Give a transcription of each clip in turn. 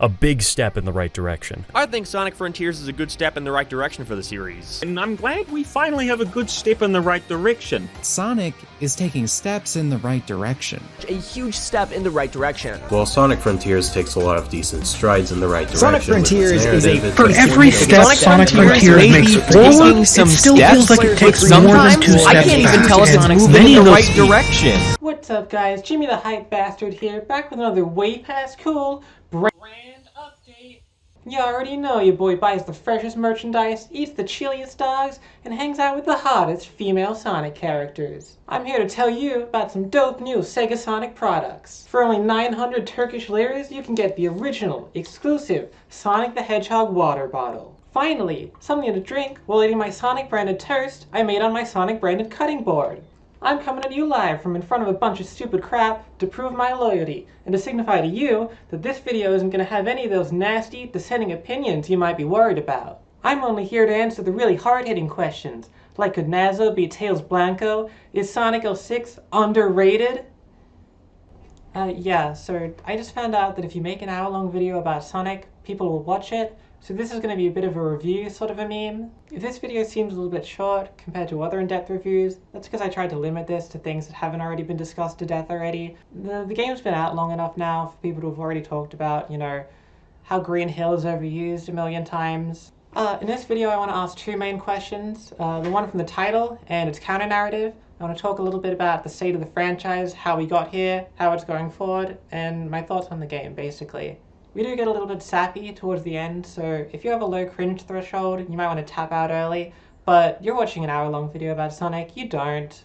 a big step in the right direction. I think Sonic Frontiers is a good step in the right direction for the series. And I'm glad we finally have a good step in the right direction. Sonic is taking steps in the right direction. A huge step in the right direction. Well, Sonic Frontiers takes a lot of decent strides in the right direction. Sonic Frontiers is a... For every step Sonic Frontiers makes forward, it still feels like it takes more than 2 steps I can't even tell if it's moving in the right direction. What's up, guys? Jimmy the Hype Bastard here, back with another way past cool brand update. You already know your boy buys the freshest merchandise, eats the chilliest dogs, and hangs out with the hottest female Sonic characters. I'm here to tell you about some dope new Sega Sonic products. For only 900 Turkish liras, you can get the original, exclusive Sonic the Hedgehog water bottle. Finally, something to drink while eating my Sonic branded toast I made on my Sonic branded cutting board. I'm coming at you live from in front of a bunch of stupid crap to prove my loyalty and to signify to you that this video isn't going to have any of those nasty, dissenting opinions you might be worried about. I'm only here to answer the really hard-hitting questions, like could Nazo be Tails Blanco? Is Sonic 06 underrated? Yeah, so I just found out that if you make an hour-long video about Sonic, people will watch it. So this is going to be a bit of a review, sort of a meme. If this video seems a little bit short compared to other in-depth reviews, that's because I tried to limit this to things that haven't already been discussed to death already. The game's been out long enough now for people to have already talked about, you know, how Green Hill is overused a million times. In this video I want to ask two main questions. The one from the title and its counter-narrative. I want to talk a little bit about the state of the franchise, how we got here, how it's going forward, and my thoughts on the game, basically. We do get a little bit sappy towards the end, so if you have a low cringe threshold, you might want to tap out early, but you're watching an hour-long video about Sonic, you don't.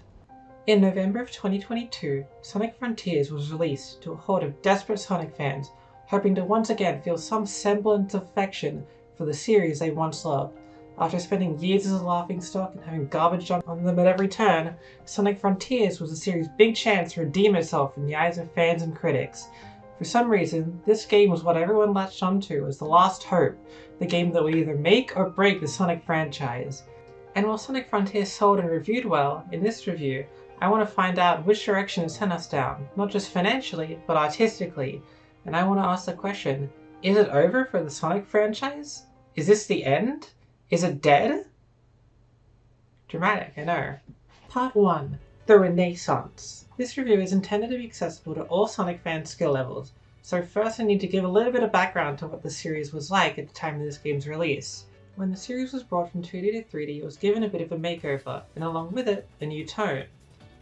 In November of 2022, Sonic Frontiers was released to a horde of desperate Sonic fans, hoping to once again feel some semblance of affection for the series they once loved. After spending years as a laughingstock and having garbage dumped on them at every turn, Sonic Frontiers was the series' big chance to redeem itself in the eyes of fans and critics. For some reason, this game was what everyone latched onto as the last hope, the game that would either make or break the Sonic franchise. And while Sonic Frontiers sold and reviewed well, in this review, I want to find out which direction it sent us down, not just financially, but artistically. And I want to ask the question, is it over for the Sonic franchise? Is this the end? Is it dead? Dramatic, I know. Part 1. The Renaissance. This review is intended to be accessible to all Sonic fan skill levels, so first I need to give a little bit of background to what the series was like at the time of this game's release. When the series was brought from 2D to 3D, it was given a bit of a makeover, and along with it, a new tone.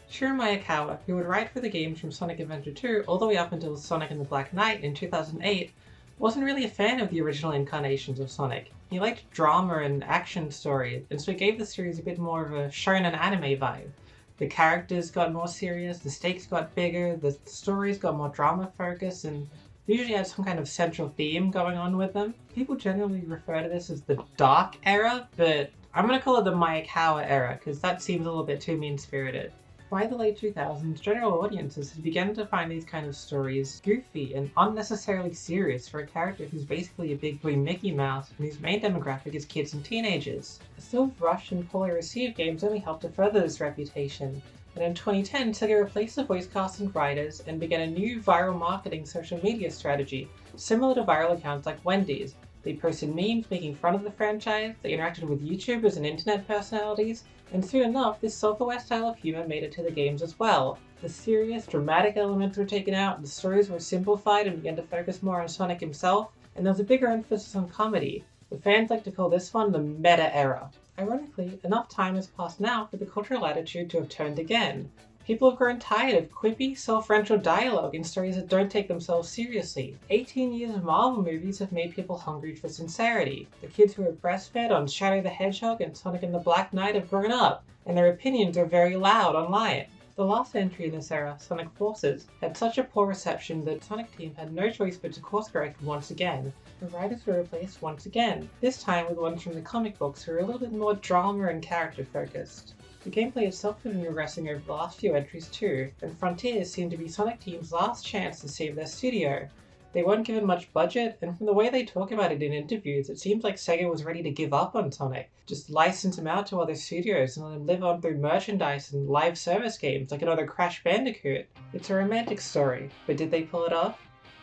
Shiro Miyakawa, who would write for the games from Sonic Adventure 2 all the way up until Sonic and the Black Knight in 2008, wasn't really a fan of the original incarnations of Sonic. He liked drama and action stories, and so he gave the series a bit more of a shonen anime vibe. The characters got more serious, the stakes got bigger, the stories got more drama focused, and usually had some kind of central theme going on with them. People generally refer to this as the Dark Era, but I'm going to call it the Miyakawa Era, because that seems a little bit too mean-spirited. By the late 2000s, general audiences had begun to find these kind of stories goofy and unnecessarily serious for a character who's basically a big boy Mickey Mouse and whose main demographic is kids and teenagers. The still rushed and poorly received games only helped to further this reputation, and in 2010 Sega replaced the voice cast and writers and began a new viral marketing social media strategy, similar to viral accounts like Wendy's. They posted memes making fun of the franchise, they interacted with YouTubers and internet personalities, and soon enough, this self-aware style of humor made it to the games as well. The serious, dramatic elements were taken out, the stories were simplified and began to focus more on Sonic himself, and there was a bigger emphasis on comedy. The fans like to call this one the meta era. Ironically, enough time has passed now for the cultural attitude to have turned again. People have grown tired of quippy, self-referential dialogue in stories that don't take themselves seriously. 18 years of Marvel movies have made people hungry for sincerity. The kids who were breastfed on Shadow the Hedgehog and Sonic and the Black Knight have grown up, and their opinions are very loud online. The last entry in this era, Sonic Forces, had such a poor reception that the Sonic team had no choice but to course correct once again. The writers were replaced once again, this time with ones from the comic books who were a little bit more drama and character focused. The gameplay itself has been regressing over the last few entries too, and Frontiers seemed to be Sonic Team's last chance to save their studio. They weren't given much budget, and from the way they talk about it in interviews, it seems like Sega was ready to give up on Sonic. Just license him out to other studios and let him live on through merchandise and live service games like another Crash Bandicoot. It's a romantic story, but did they pull it off?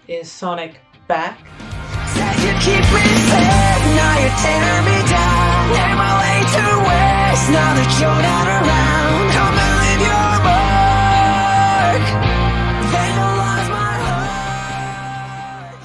Is Sonic back? keep me safe, now you're tearing me down. Am I way too waste now that you're not around? Come and leave your mark, vandalize my heart.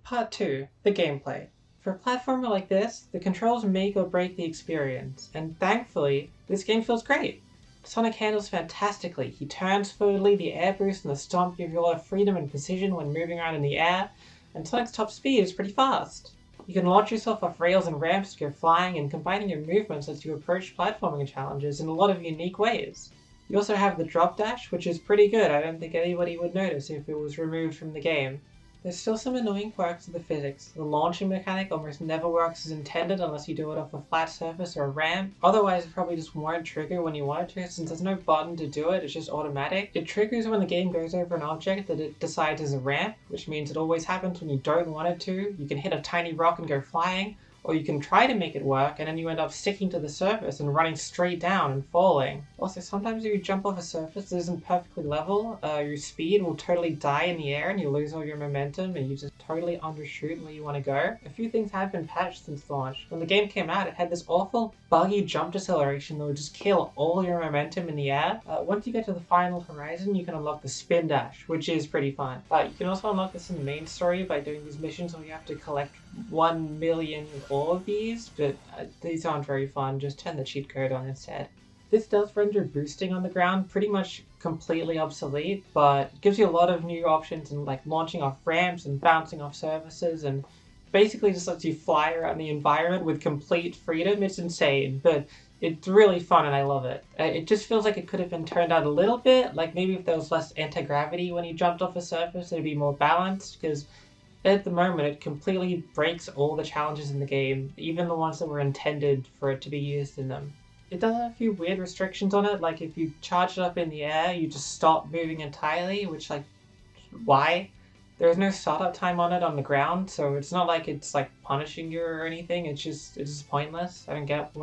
Part 2. The gameplay. For a platformer like this, the controls make or break the experience, and thankfully, this game feels great. Sonic handles fantastically. He turns fluidly, the air boost and the stomp give you a lot of freedom and precision when moving around in the air, and Sonic's top speed is pretty fast. You can launch yourself off rails and ramps to go flying, and combining your movements lets you approach platforming challenges in a lot of unique ways. You also have the drop dash, which is pretty good. I don't think anybody would notice if it was removed from the game. There's still some annoying quirks of the physics. The launching mechanic almost never works as intended unless you do it off a flat surface or a ramp. Otherwise it probably just won't trigger when you want it to, since there's no button to do it, it's just automatic. It triggers when the game goes over an object that it decides is a ramp, which means it always happens when you don't want it to. You can hit a tiny rock and go flying, or you can try to make it work and then you end up sticking to the surface and running straight down and falling. Also, sometimes if you jump off a surface that isn't perfectly level, your speed will totally die in the air and you lose all your momentum and you just totally undershoot where you want to go. A few things have been patched since launch. When the game came out, it had this awful buggy jump deceleration that would just kill all your momentum in the air. Once you get to the final horizon, you can unlock the spin dash, which is pretty fun. You can also unlock this in the main story by doing these missions where you have to collect 1 million of all of these, but these aren't very fun. Just turn the cheat code on instead. This does render boosting on the ground pretty much completely obsolete, but it gives you a lot of new options in like launching off ramps and bouncing off surfaces, and basically just lets you fly around the environment with complete freedom. It's insane, but it's really fun and I love it. It just feels like it could have been turned out a little bit, like maybe if there was less anti-gravity when you jumped off a surface, it'd be more balanced, because at the moment it completely breaks all the challenges in the game, even the ones that were intended for it to be used in them. It does have a few weird restrictions on it, like if you charge it up in the air, you just stop moving entirely, which like, why? There's no startup time on it on the ground, so it's not like it's like punishing you or anything, it's just pointless. I don't get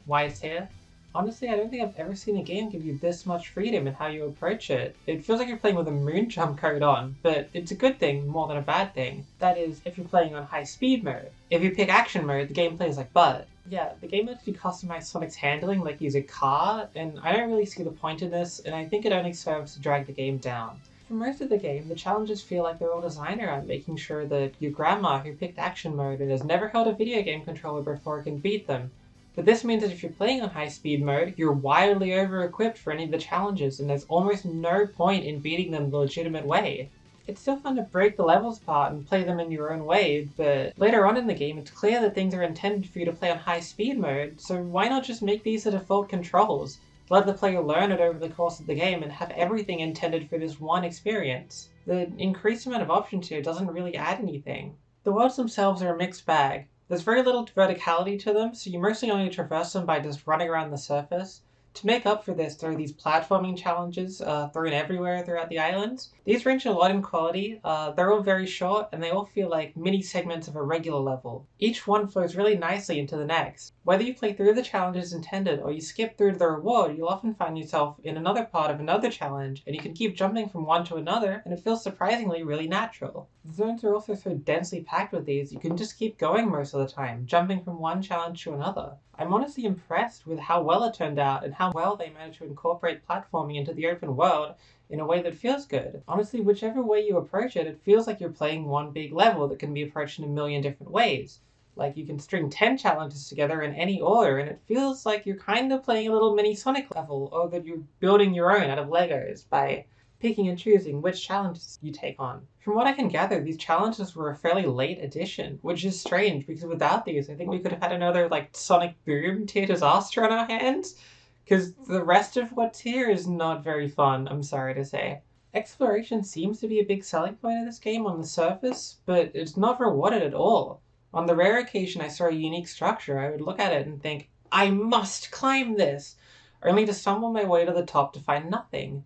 why it's here. Honestly, I don't think I've ever seen a game give you this much freedom in how you approach it. It feels like you're playing with a moon jump code on, but it's a good thing more than a bad thing. That is, if you're playing on high speed mode. If you pick action mode, the game plays like butt. Yeah, the game lets you customize Sonic's handling like he's a car, and I don't really see the point in this, and I think it only serves to drag the game down. For most of the game, the challenges feel like they're all designed around making sure that your grandma who picked action mode and has never held a video game controller before can beat them. But this means that if you're playing on high speed mode, you're wildly over-equipped for any of the challenges, and there's almost no point in beating them the legitimate way. It's still fun to break the levels apart and play them in your own way, but later on in the game it's clear that things are intended for you to play on high speed mode, so why not just make these the default controls? Let the player learn it over the course of the game and have everything intended for this one experience. The increased amount of options here doesn't really add anything. The worlds themselves are a mixed bag. There's very little verticality to them, so you mostly only traverse them by just running around the surface. To make up for this, there are these platforming challenges thrown everywhere throughout the islands. These range a lot in quality, they're all very short, and they all feel like mini segments of a regular level. Each one flows really nicely into the next. Whether you play through the challenges intended or you skip through to the reward, you'll often find yourself in another part of another challenge, and you can keep jumping from one to another, and it feels surprisingly really natural. The zones are also so densely packed with these, you can just keep going most of the time, jumping from one challenge to another. I'm honestly impressed with how well it turned out and how well they managed to incorporate platforming into the open world in a way that feels good. Honestly, whichever way you approach it, it feels like you're playing one big level that can be approached in a million different ways. Like you can string 10 challenges together in any order, and it feels like you're kind of playing a little mini Sonic level, or that you're building your own out of Legos by picking and choosing which challenges you take on. From what I can gather, these challenges were a fairly late addition, which is strange because without these, I think we could have had another like Sonic Boom Tear Disaster on our hands, because the rest of what's here is not very fun, I'm sorry to say. Exploration seems to be a big selling point of this game on the surface, but it's not rewarded at all. On the rare occasion I saw a unique structure, I would look at it and think, I must climb this, only to stumble my way to the top to find nothing.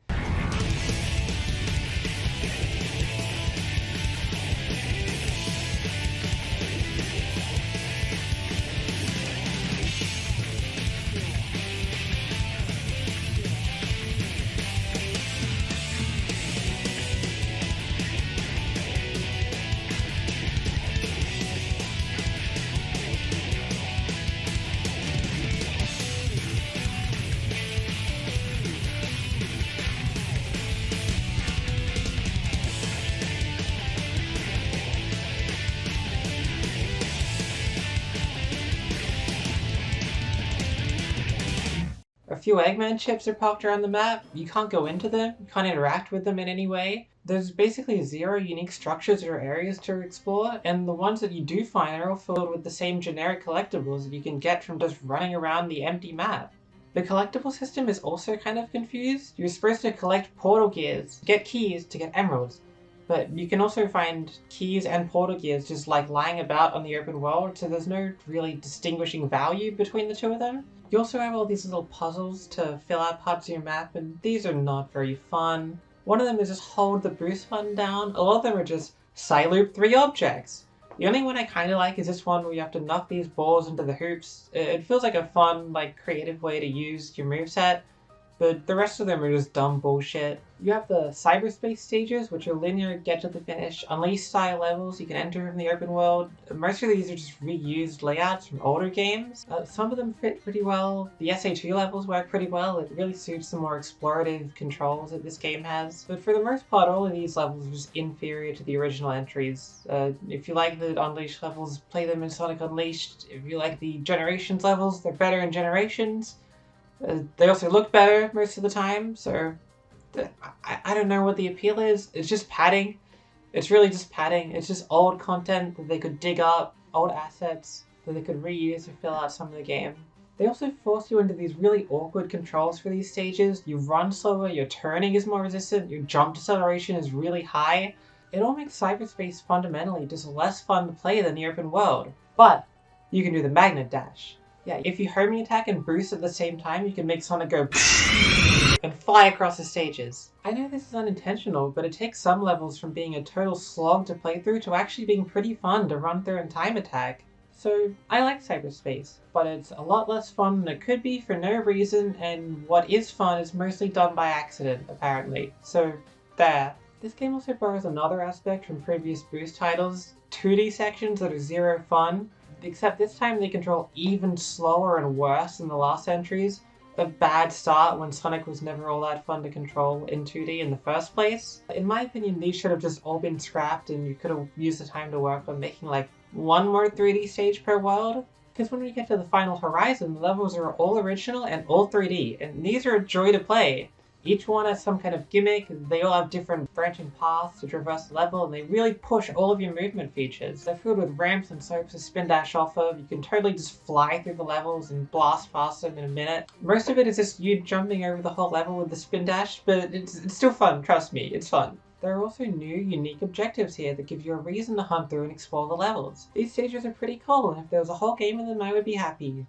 few Eggman chips are parked around the map. You can't go into them, you can't interact with them in any way. There's basically 0 unique structures or areas to explore, and the ones that you do find are all filled with the same generic collectibles that you can get from just running around the empty map. The collectible system is also kind of confused. You're supposed to collect portal gears, get keys to get emeralds, but you can also find keys and portal gears just like lying about on the open world, so there's no really distinguishing value between the two of them. You also have all these little puzzles to fill out parts of your map, and these are not very fun. One of them is just hold the boost button down. A lot of them are just side loop 3 objects. The only one I kind of like is this one where you have to knock these balls into the hoops. It feels like a fun, creative way to use your moveset, but the rest of them are just dumb bullshit. You have the cyberspace stages, which are linear, get to the finish, Unleash style levels you can enter from the open world. Most of these are just reused layouts from older games. Some of them fit pretty well. The SH2 levels work pretty well. It really suits the more explorative controls that this game has. But for the most part, all of these levels are just inferior to the original entries. If you like the Unleashed levels, play them in Sonic Unleashed. If you like the Generations levels, they're better in Generations. They also look better most of the time, so I don't know what the appeal is. It's just padding. It's really just padding. It's just old content that they could dig up, old assets that they could reuse to fill out some of the game. They also force you into these really awkward controls for these stages. You run slower, your turning is more resistant, your jump deceleration is really high. It all makes cyberspace fundamentally just less fun to play than the open world. But you can do the magnet dash. Yeah, if you homing attack and boost at the same time, you can make Sonic go and fly across the stages. I know this is unintentional, but it takes some levels from being a total slog to play through to actually being pretty fun to run through in time attack. So I like cyberspace, but it's a lot less fun than it could be for no reason, and what is fun is mostly done by accident, apparently. So there. This game also borrows another aspect from previous Boost titles, 2D sections that are zero fun. Except this time they control even slower and worse than the last entries. A bad start when Sonic was never all that fun to control in 2D in the first place. In my opinion, these should have just all been scrapped and you could have used the time to work on making one more 3D stage per world. Because when we get to the final horizon, the levels are all original and all 3D, and these are a joy to play. Each one has some kind of gimmick, they all have different branching paths to traverse the level, and they really push all of your movement features. They're filled with ramps and slopes to spin dash off of. You can totally just fly through the levels and blast past them in a minute. Most of it is just you jumping over the whole level with the spin dash, but it's still fun, trust me, it's fun. There are also new, unique objectives here that give you a reason to hunt through and explore the levels. These stages are pretty cool, and if there was a whole game of them, I would be happy.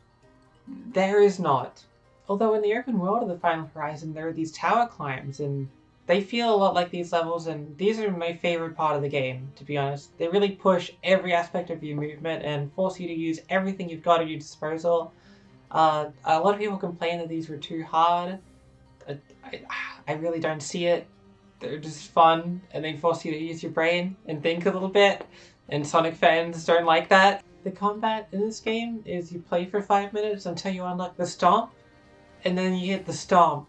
There is not. Although in the open world of the Final Horizon, there are these tower climbs, and they feel a lot like these levels, and these are my favorite part of the game, to be honest. They really push every aspect of your movement and force you to use everything you've got at your disposal. A lot of people complain that these were too hard. I really don't see it. They're just fun, and they force you to use your brain and think a little bit, and Sonic fans don't like that. The combat in this game is you play for 5 minutes until you unlock the Stomp, and then you hit the Stomp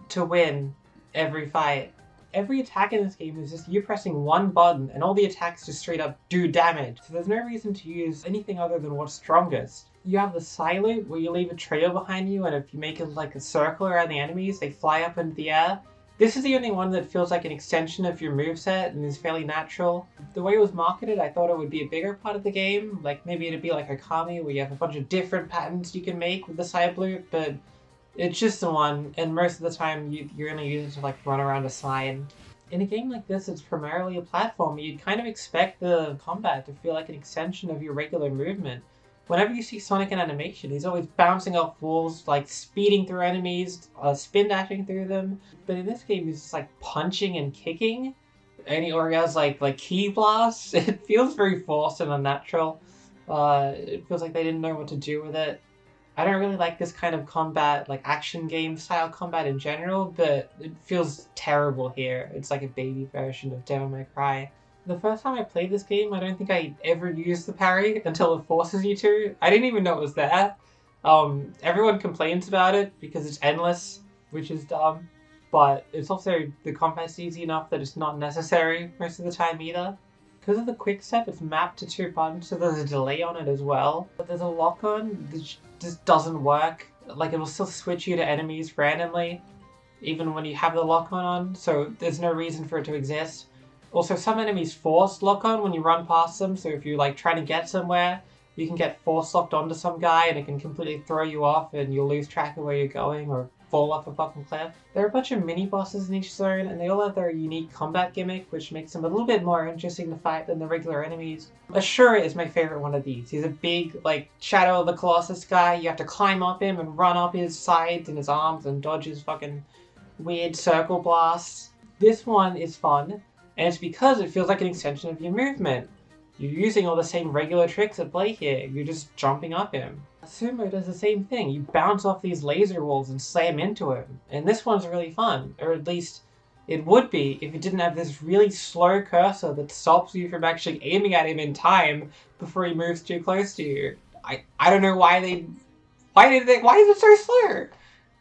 to win every fight. Every attack in this game is just you pressing one button and all the attacks just straight up do damage. So there's no reason to use anything other than what's strongest. You have the Psy Loop where you leave a trail behind you, and if you make it like a circle around the enemies, they fly up into the air. This is the only one that feels like an extension of your moveset and is fairly natural. The way it was marketed, I thought it would be a bigger part of the game. Like maybe it'd be like Okami where you have a bunch of different patterns you can make with the Psy Loop, but it's just the one, and most of the time you're only using it to like run around a sign. In a game like this, it's primarily a platform. You'd kind of expect the combat to feel like an extension of your regular movement. Whenever you see Sonic in animation, he's always bouncing off walls, like speeding through enemies, spin dashing through them. But in this game, he's just like punching and kicking, and he has like ki blasts. It feels very forced and unnatural. It feels like they didn't know what to do with it. I don't really like this kind of combat, like action game style combat in general, but it feels terrible here. It's like a baby version of Devil May Cry. The first time I played this game, I don't think I ever used the parry until it forces you to. I didn't even know it was there. Everyone complains about it because it's endless, which is dumb, but it's also, the combat's easy enough that it's not necessary most of the time either. Because of the quick step, it's mapped to 2 buttons, so there's a delay on it as well. But there's a lock-on that just doesn't work. Like, it will still switch you to enemies randomly, even when you have the lock-on on, so there's no reason for it to exist. Also, some enemies force lock-on when you run past them, so if you're like trying to get somewhere, you can get force locked onto some guy and it can completely throw you off and you'll lose track of where you're going or fall off a fucking cliff. There are a bunch of mini-bosses in each zone, and they all have their unique combat gimmick, which makes them a little bit more interesting to fight than the regular enemies. Ashura is my favorite one of these. He's a big, like, Shadow of the Colossus guy. You have to climb up him and run up his sides and his arms and dodge his fucking weird circle blasts. This one is fun, and it's because it feels like an extension of your movement. You're using all the same regular tricks at play here, you're just jumping up him. Sumo does the same thing, you bounce off these laser walls and slam into him, and this one's really fun, or at least it would be if it didn't have this really slow cursor that stops you from actually aiming at him in time before he moves too close to you. I don't know why is it so slow?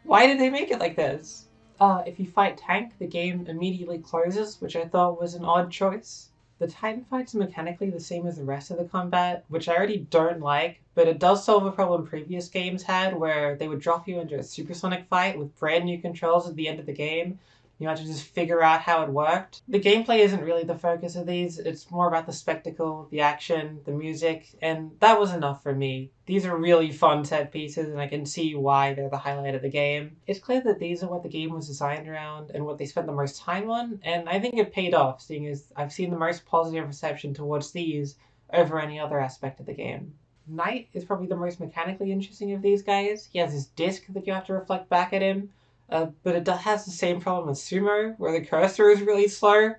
Why did they make it like this? If you fight Tank, the game immediately closes, which I thought was an odd choice. The Titan fights are mechanically the same as the rest of the combat, which I already don't like, but it does solve a problem previous games had where they would drop you into a supersonic fight with brand new controls at the end of the game. You had to just figure out how it worked. The gameplay isn't really the focus of these, it's more about the spectacle, the action, the music, and that was enough for me. These are really fun set pieces and I can see why they're the highlight of the game. It's clear that these are what the game was designed around and what they spent the most time on, and I think it paid off, seeing as I've seen the most positive reception towards these over any other aspect of the game. Knight is probably the most mechanically interesting of these guys. He has this disc that you have to reflect back at him. But it has the same problem as Sumo, where the cursor is really slow.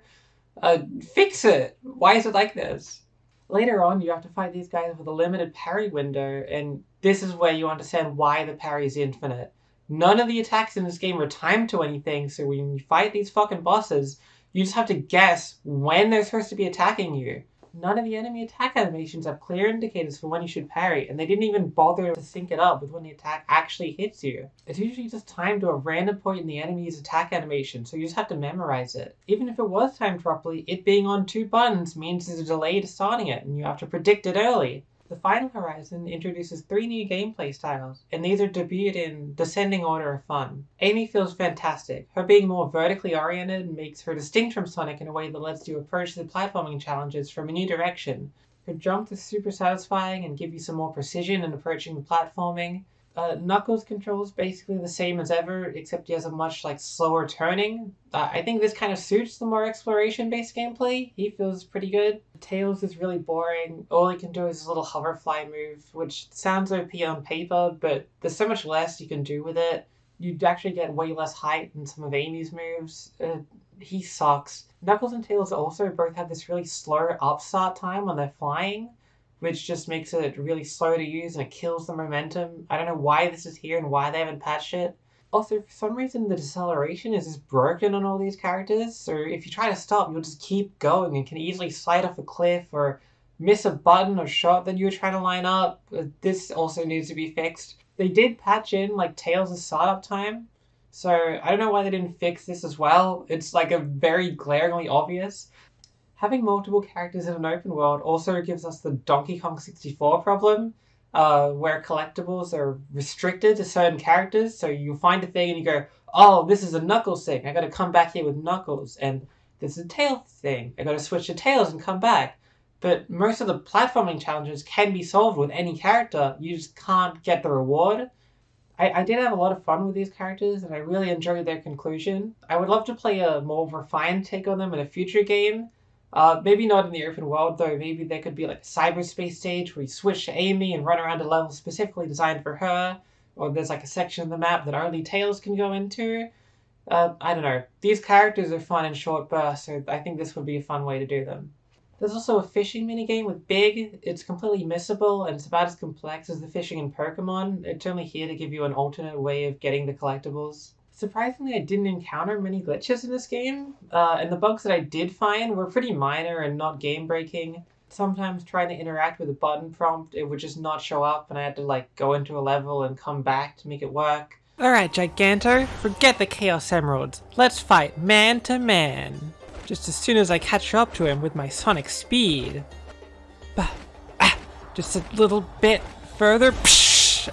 Fix it! Why is it like this? Later on, you have to fight these guys with a limited parry window, and this is where you understand why the parry is infinite. None of the attacks in this game are timed to anything, so when you fight these fucking bosses, you just have to guess when they're supposed to be attacking you. None of the enemy attack animations have clear indicators for when you should parry, and they didn't even bother to sync it up with when the attack actually hits you. It's usually just timed to a random point in the enemy's attack animation, so you just have to memorize it. Even if it was timed properly, it being on 2 buttons means there's a delay to starting it, and you have to predict it early. The final horizon introduces 3 new gameplay styles, and these are debuted in descending order of fun. Amy feels fantastic. Her being more vertically oriented makes her distinct from Sonic in a way that lets you approach the platforming challenges from a new direction. Her jumps is super satisfying and give you some more precision in approaching the platforming. Knuckles controls basically the same as ever, except he has a much slower turning. I think this kind of suits the more exploration-based gameplay. He feels pretty good. Tails is really boring. All he can do is his little hoverfly move, which sounds OP on paper, but there's so much less you can do with it. You'd actually get way less height than some of Amy's moves. He sucks. Knuckles and Tails also both have this really slow upstart time when they're flying, which just makes it really slow to use and it kills the momentum. I don't know why this is here and why they haven't patched it. Also, for some reason, the deceleration is just broken on all these characters, so if you try to stop, you'll just keep going and can easily slide off a cliff or miss a button or shot that you were trying to line up. This also needs to be fixed. They did patch in, Tails' startup time, so I don't know why they didn't fix this as well. It's a very glaringly obvious. Having multiple characters in an open world also gives us the Donkey Kong 64 problem, where collectibles are restricted to certain characters, so you find a thing and you go, oh, this is a Knuckles thing, I gotta come back here with Knuckles, and this is a Tails thing, I gotta switch to Tails and come back. But most of the platforming challenges can be solved with any character, you just can't get the reward. I did have a lot of fun with these characters, and I really enjoyed their conclusion. I would love to play a more refined take on them in a future game. Maybe not in the open world though, maybe there could be a cyberspace stage where you switch to Amy and run around a level specifically designed for her, or there's a section of the map that only Tails can go into. I don't know. These characters are fun in short bursts, so I think this would be a fun way to do them. There's also a fishing minigame with Big. It's completely missable and it's about as complex as the fishing in Pokemon. It's only here to give you an alternate way of getting the collectibles. Surprisingly, I didn't encounter many glitches in this game, and the bugs that I did find were pretty minor and not game-breaking. Sometimes trying to interact with a button prompt, it would just not show up and I had to go into a level and come back to make it work. Alright, Giganto, forget the Chaos Emeralds. Let's fight man to man. Just as soon as I catch up to him with my sonic speed. Just a little bit further,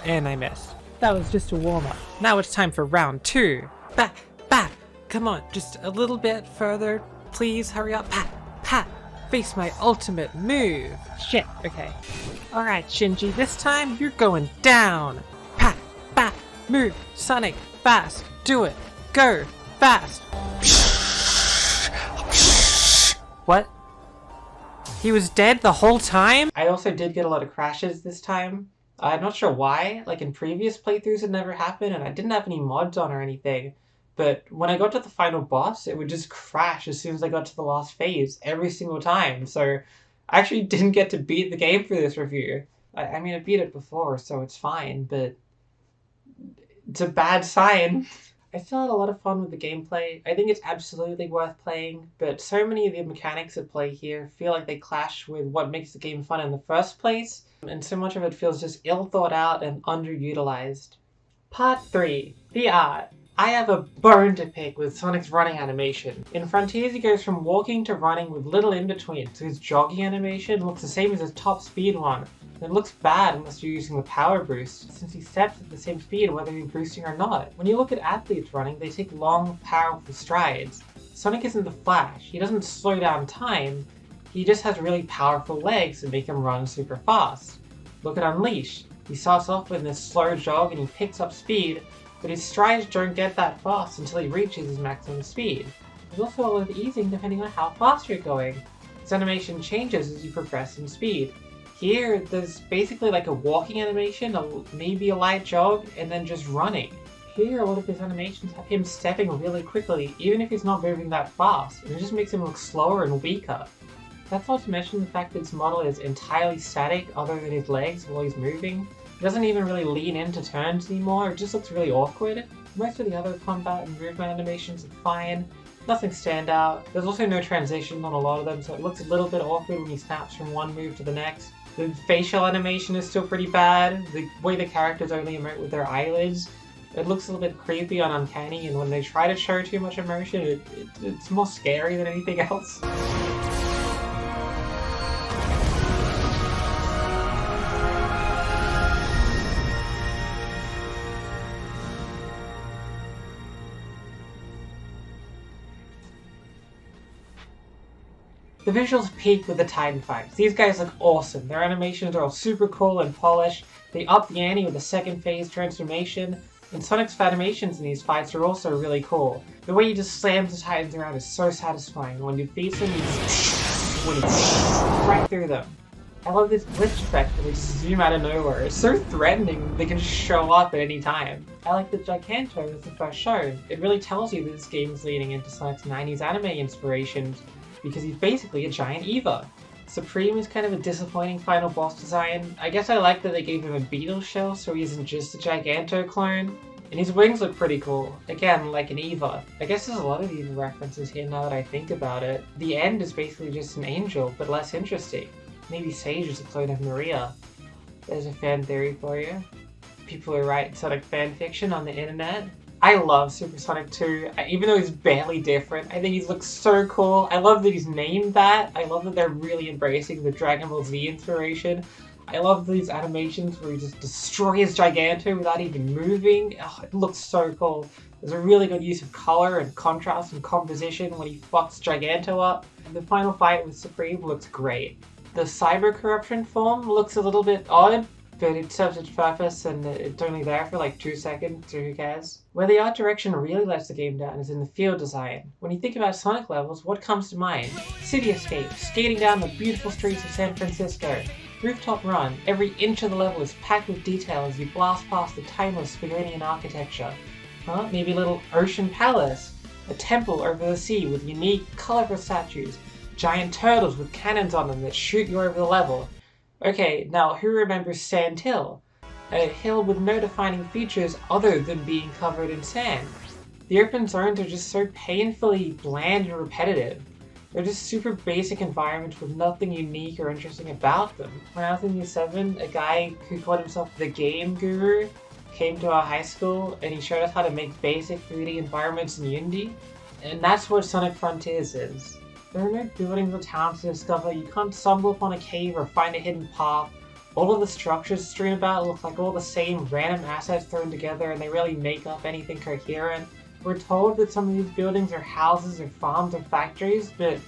and I missed. That was just a warm-up. Now it's time for round 2. Back, back. Come on, just a little bit further. Please hurry up. Pat, pat. Face my ultimate move. Shit, okay. Alright, Shinji, this time you're going down. Pat, pat, move, Sonic, fast. Do it. Go, fast. What? He was dead the whole time? I also did get a lot of crashes this time. I'm not sure why. Like in previous playthroughs it never happened and I didn't have any mods on or anything. But when I got to the final boss, it would just crash as soon as I got to the last phase every single time. So I actually didn't get to beat the game for this review. I mean, I beat it before, so it's fine, but it's a bad sign. I still had a lot of fun with the gameplay. I think it's absolutely worth playing, but so many of the mechanics at play here feel like they clash with what makes the game fun in the first place, and so much of it feels just ill thought out and underutilized. Part 3. The art. I have a bone to pick with Sonic's running animation. In Frontiers he goes from walking to running with little in between, so his jogging animation looks the same as his top speed one. It looks bad unless you're using the power boost, since he steps at the same speed whether you're boosting or not. When you look at athletes running, they take long, powerful strides. Sonic isn't the Flash. He doesn't slow down time, he just has really powerful legs that make him run super fast. Look at Unleashed. He starts off with this slow jog and he picks up speed, but his strides don't get that fast until he reaches his maximum speed. There's also a lot of easing depending on how fast you're going. His animation changes as you progress in speed. Here, there's basically like a walking animation, maybe a light jog, and then just running. Here, a lot of his animations have him stepping really quickly, even if he's not moving that fast, and it just makes him look slower and weaker. That's not to mention the fact that this model is entirely static other than his legs while he's moving. He doesn't even really lean into turns anymore, it just looks really awkward. Most of the other combat and movement animations are fine, nothing stand out. There's also no transition on a lot of them, so it looks a little bit awkward when he snaps from one move to the next. The facial animation is still pretty bad. The way the characters only emote with their eyelids, it looks a little bit creepy and uncanny, and when they try to show too much emotion, it's more scary than anything else. The visuals peak with the Titan fights. These guys look awesome. Their animations are all super cool and polished. They up the ante with the second phase transformation. And Sonic's animations in these fights are also really cool. The way he just slams the Titans around is so satisfying. When he defeats them, he right through them. I love this glitch effect where they zoom out of nowhere. It's so threatening they can just show up at any time. I like that Giganto was the first shown. It really tells you that this game is leaning into Sonic's 90s anime inspirations, because he's basically a giant Eva. Supreme is kind of a disappointing final boss design. I guess I like that they gave him a beetle shell so he isn't just a Giganto clone. And his wings look pretty cool. Again, like an Eva. I guess there's a lot of Eva references here now that I think about it. The end is basically just an angel, but less interesting. Maybe Sage is a clone of Maria. There's a fan theory for you. People who write Sonic fanfiction on the internet. I love Super Sonic 2, even though he's barely different. I think he looks so cool. I love that he's named that. I love that they're really embracing the Dragon Ball Z inspiration. I love these animations where he just destroys Giganto without even moving. Oh, it looks so cool. There's a really good use of color and contrast and composition when he fucks Giganto up. And the final fight with Supreme looks great. The cyber corruption form looks a little bit odd, but it serves its purpose and it's only there for like 2 seconds, so who cares? Where the art direction really lets the game down is in the field design. When you think about Sonic levels, what comes to mind? Cityscape, skating down the beautiful streets of San Francisco. Rooftop Run, every inch of the level is packed with detail as you blast past the timeless Spaghettian architecture. Maybe a little Ocean Palace, a temple over the sea with unique, colorful statues, giant turtles with cannons on them that shoot you over the level. Okay, now who remembers Sand Hill? A hill with no defining features other than being covered in sand. The open zones are just so painfully bland and repetitive. They're just super basic environments with nothing unique or interesting about them. When I was in year 7, a guy who called himself the Game Guru came to our high school and he showed us how to make basic 3D environments in Unity. And that's what Sonic Frontiers is. There are no buildings or towns to discover, you can't stumble upon a cave or find a hidden path. All of the structures strewn about look like all the same random assets thrown together, and they really make up anything coherent. We're told that some of these buildings are houses or farms or factories, but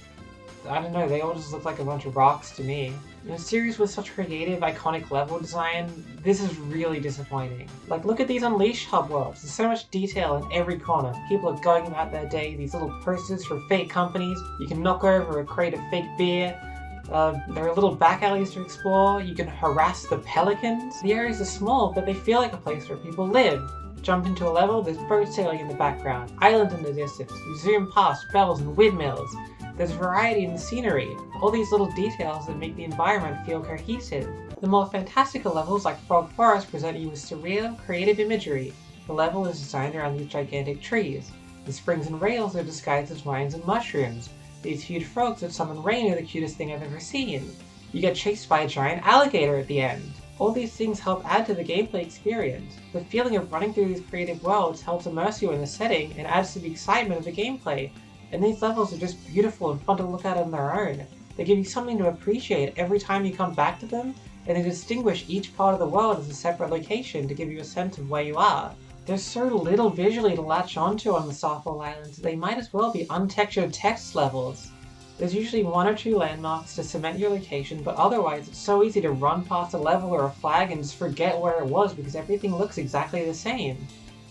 I don't know, they all just look like a bunch of rocks to me. In a series with such creative, iconic level design, this is really disappointing. Like, look at these Unleashed hub worlds. There's so much detail in every corner. People are going about their day, these little posters for fake companies. You can knock over a crate of fake beer. There are little back alleys to explore. You can harass the pelicans. The areas are small, but they feel like a place where people live. Jump into a level, there's boat sailing in the background, island in the distance. You zoom past bells and windmills. There's variety in the scenery, all these little details that make the environment feel cohesive. The more fantastical levels like Frog Forest present you with surreal, creative imagery. The level is designed around these gigantic trees. The springs and rails are disguised as vines and mushrooms. These huge frogs that summon rain are the cutest thing I've ever seen. You get chased by a giant alligator at the end. All these things help add to the gameplay experience. The feeling of running through these creative worlds helps immerse you in the setting and adds to the excitement of the gameplay. And these levels are just beautiful and fun to look at on their own. They give you something to appreciate every time you come back to them, and they distinguish each part of the world as a separate location to give you a sense of where you are. There's so little visually to latch onto on the Starfall Islands, they might as well be untextured text levels. There's usually one or two landmarks to cement your location, but otherwise it's so easy to run past a level or a flag and just forget where it was because everything looks exactly the same.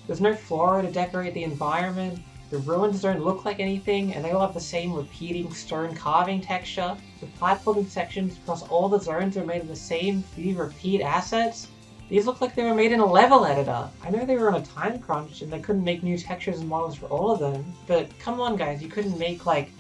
There's no flora to decorate the environment. The ruins don't look like anything, and they all have the same repeating stone carving texture. The platforming sections across all the zones are made of the same few repeat assets. These look like they were made in a level editor. I know they were on a time crunch and they couldn't make new textures and models for all of them, but come on guys, you couldn't make like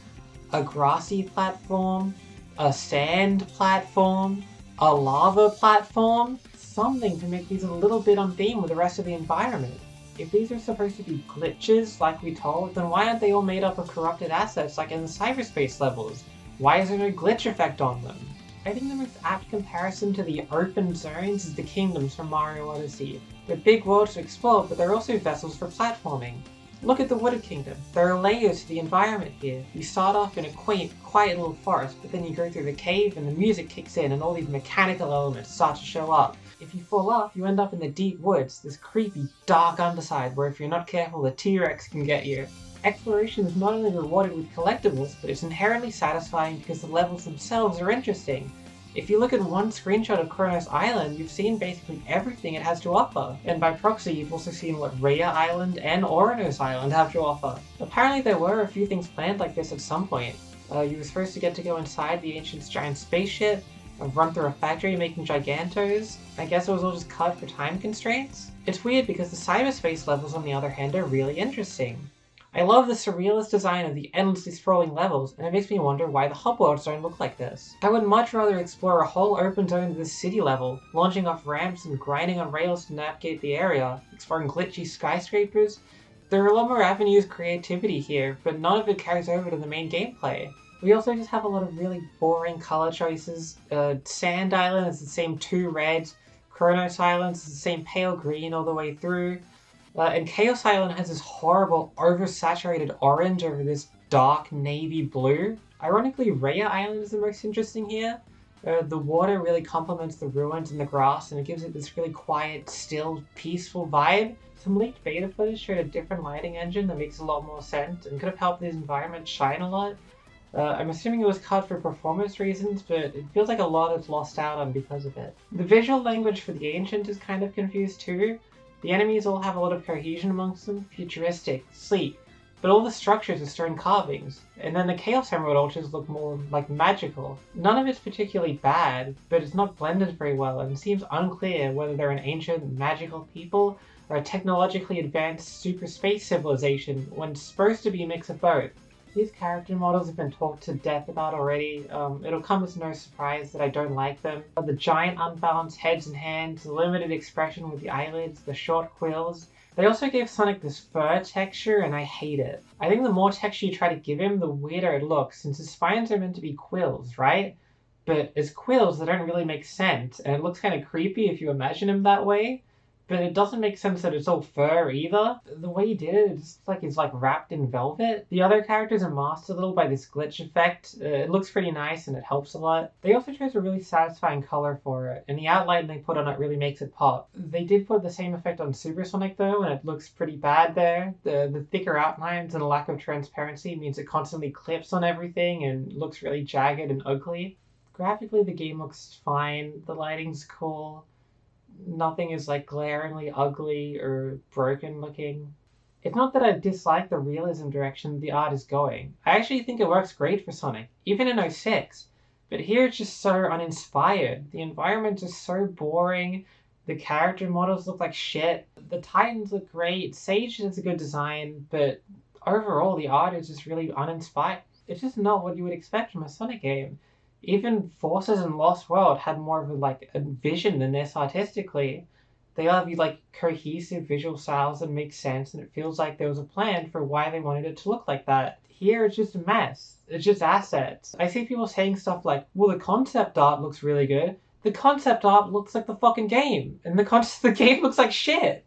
a grassy platform, a sand platform, a lava platform, something to make these a little bit on theme with the rest of the environment. If these are supposed to be glitches, like we told, then why aren't they all made up of corrupted assets like in the cyberspace levels? Why is there no glitch effect on them? I think the most apt comparison to the open zones is the kingdoms from Mario Odyssey. They're big worlds to explore, but they're also vessels for platforming. Look at the Wooded Kingdom. There are layers to the environment here. You start off in a quaint, quiet little forest, but then you go through the cave and the music kicks in and all these mechanical elements start to show up. If you fall off, you end up in the deep woods, this creepy, dark underside where if you're not careful, the T-Rex can get you. Exploration is not only rewarded with collectibles, but it's inherently satisfying because the levels themselves are interesting. If you look at one screenshot of Kronos Island, you've seen basically everything it has to offer, and by proxy you've also seen what Rhea Island and Oranos Island have to offer. Apparently there were a few things planned like this at some point. You were supposed to get to go inside the Ancient's giant spaceship, run through a factory making Gigantos. I guess it was all just cut for time constraints. It's weird because the cyberspace levels on the other hand are really interesting. I love the surrealist design of the endlessly sprawling levels, and it makes me wonder why the hub worlds don't look like this. I would much rather explore a whole open zone of this city level, launching off ramps and grinding on rails to navigate the area, exploring glitchy skyscrapers. There are a lot more avenues of creativity here, but none of it carries over to the main gameplay. We also just have a lot of really boring color choices. Sand Island is the same two reds, Kronos Island is the same pale green all the way through, and Chaos Island has this horrible oversaturated orange over this dark navy blue. Ironically, Rhea Island is the most interesting here. The water really complements the ruins and the grass, and it gives it this really quiet, still, peaceful vibe. Some leaked beta footage showed a different lighting engine that makes a lot more sense and could have helped this environment shine a lot. I'm assuming it was cut for performance reasons, but it feels like a lot is lost out on because of it. The visual language for the Ancient is kind of confused too. The enemies all have a lot of cohesion amongst them, futuristic, sleek, but all the structures are stone carvings, and then the Chaos Emerald altars look more like magical. None of it's particularly bad, but it's not blended very well and seems unclear whether they're an ancient, magical people or a technologically advanced super space civilization when it's supposed to be a mix of both. These character models have been talked to death about already. It'll come as no surprise that I don't like them. The giant unbalanced heads and hands, the limited expression with the eyelids, the short quills. They also gave Sonic this fur texture and I hate it. I think the more texture you try to give him, the weirder it looks, since his spines are meant to be quills, right? But as quills, they don't really make sense, and it looks kind of creepy if you imagine him that way. but it doesn't make sense that it's all fur either. The way he did it, it's like he's like wrapped in velvet. The other characters are masked a little by this glitch effect. It looks pretty nice and it helps a lot. They also chose a really satisfying color for it, and the outline they put on it really makes it pop. They did put the same effect on Supersonic though, and it looks pretty bad there. The thicker outlines and a lack of transparency means it constantly clips on everything and looks really jagged and ugly. Graphically, the game looks fine. The lighting's cool. Nothing is like glaringly ugly or broken looking. It's not that I dislike the realism direction the art is going. I actually think it works great for Sonic, even in 06. But here it's just so uninspired. The environments are so boring. The character models look like shit. The Titans look great. Sage has a good design, but overall the art is just really uninspired. It's just not what you would expect from a Sonic game. Even Forces and Lost World had more of a vision than this artistically. They all have like cohesive visual styles that make sense, and it feels like there was a plan for why they wanted it to look like that. Here it's just a mess. It's just assets. I see people saying stuff like, well, the concept art looks really good. The concept art looks like the fucking game, and the game looks like shit.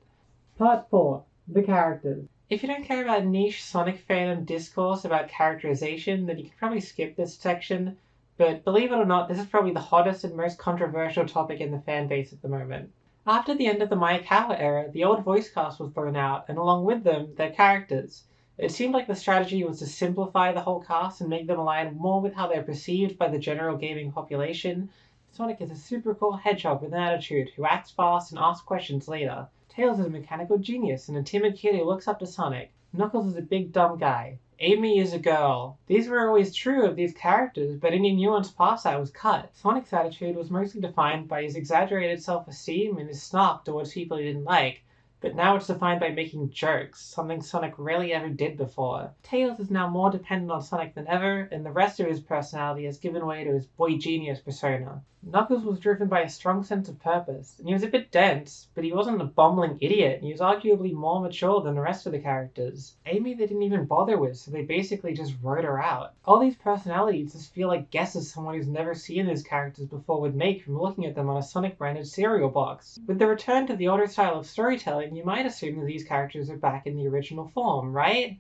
Part 4. The characters. If you don't care about niche Sonic fandom discourse about characterization, then you can probably skip this section. But believe it or not, this is probably the hottest and most controversial topic in the fan base at the moment. After the end of the Maekawa era, the old voice cast was thrown out, and along with them, their characters. It seemed like the strategy was to simplify the whole cast and make them align more with how they're perceived by the general gaming population. Sonic is a super cool hedgehog with an attitude, who acts fast and asks questions later. Tails is a mechanical genius and a timid kid who looks up to Sonic. Knuckles is a big dumb guy. Amy is a girl. These were always true of these characters, but any nuance past that was cut. Sonic's attitude was mostly defined by his exaggerated self-esteem and his snark towards people he didn't like, but now it's defined by making jokes, something Sonic rarely ever did before. Tails is now more dependent on Sonic than ever, and the rest of his personality has given way to his boy genius persona. Knuckles was driven by a strong sense of purpose, and he was a bit dense, but he wasn't a bumbling idiot, and he was arguably more mature than the rest of the characters. Amy they didn't even bother with, so they basically just wrote her out. All these personalities just feel like guesses someone who's never seen these characters before would make from looking at them on a Sonic-branded cereal box. With the return to the older style of storytelling, you might assume that these characters are back in the original form, right?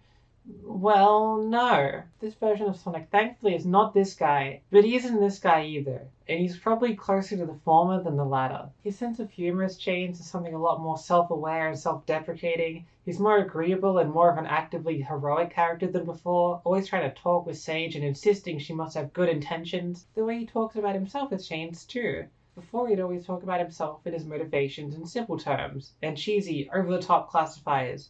Well, no. This version of Sonic thankfully is not this guy, but he isn't this guy either, and he's probably closer to the former than the latter. His sense of humor has changed to something a lot more self-aware and self-deprecating. He's more agreeable and more of an actively heroic character than before, always trying to talk with Sage and insisting she must have good intentions. The way he talks about himself has changed too. Before he'd always talk about himself and his motivations in simple terms, and cheesy, over-the-top classifiers.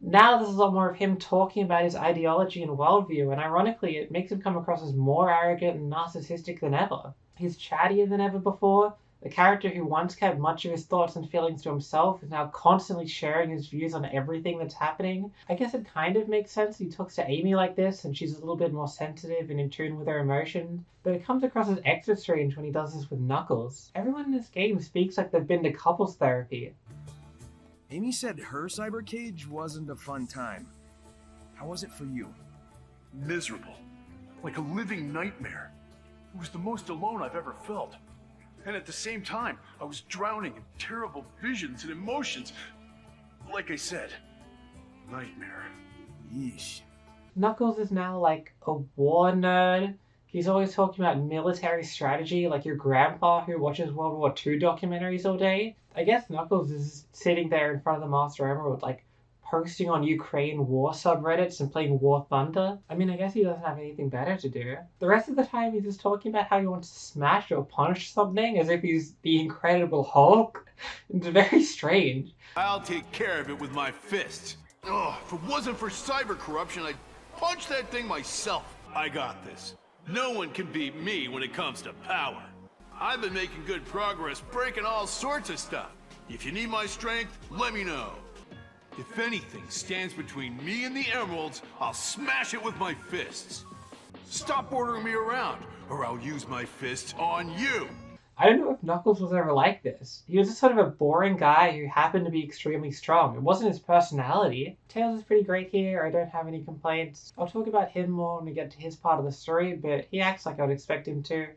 Now there's a lot more of him talking about his ideology and worldview, and ironically it makes him come across as more arrogant and narcissistic than ever. He's chattier than ever before. The character who once kept much of his thoughts and feelings to himself is now constantly sharing his views on everything that's happening. I guess it kind of makes sense he talks to Amy like this, and she's a little bit more sensitive and in tune with her emotions, but it comes across as extra strange when he does this with Knuckles. Everyone in this game speaks like they've been to couples therapy. Amy said her cyber cage wasn't a fun time. How was it for you? Miserable. Like a living nightmare. It was the most alone I've ever felt. And at the same time, I was drowning in terrible visions and emotions. Like I said, nightmare. Yeesh. Knuckles is now like a war nerd. He's always talking about military strategy like your grandpa who watches World War II documentaries all day. I guess Knuckles is sitting there in front of the Master Emerald, like, posting on Ukraine war subreddits and playing War Thunder. I mean, I guess he doesn't have anything better to do. The rest of the time he's just talking about how he wants to smash or punch something as if he's the Incredible Hulk. It's very strange. I'll take care of it with my fists. Oh, if it wasn't for cyber corruption, I'd punch that thing myself. I got this. No one can beat me when it comes to power. I've been making good progress breaking all sorts of stuff. If you need my strength, let me know. If anything stands between me and the emeralds, I'll smash it with my fists. Stop ordering me around, or I'll use my fists on you. I don't know if Knuckles was ever like this. He was just sort of a boring guy who happened to be extremely strong. It wasn't his personality. Tails is pretty great here. I don't have any complaints. I'll talk about him more when we get to his part of the story, but he acts like I would expect him to.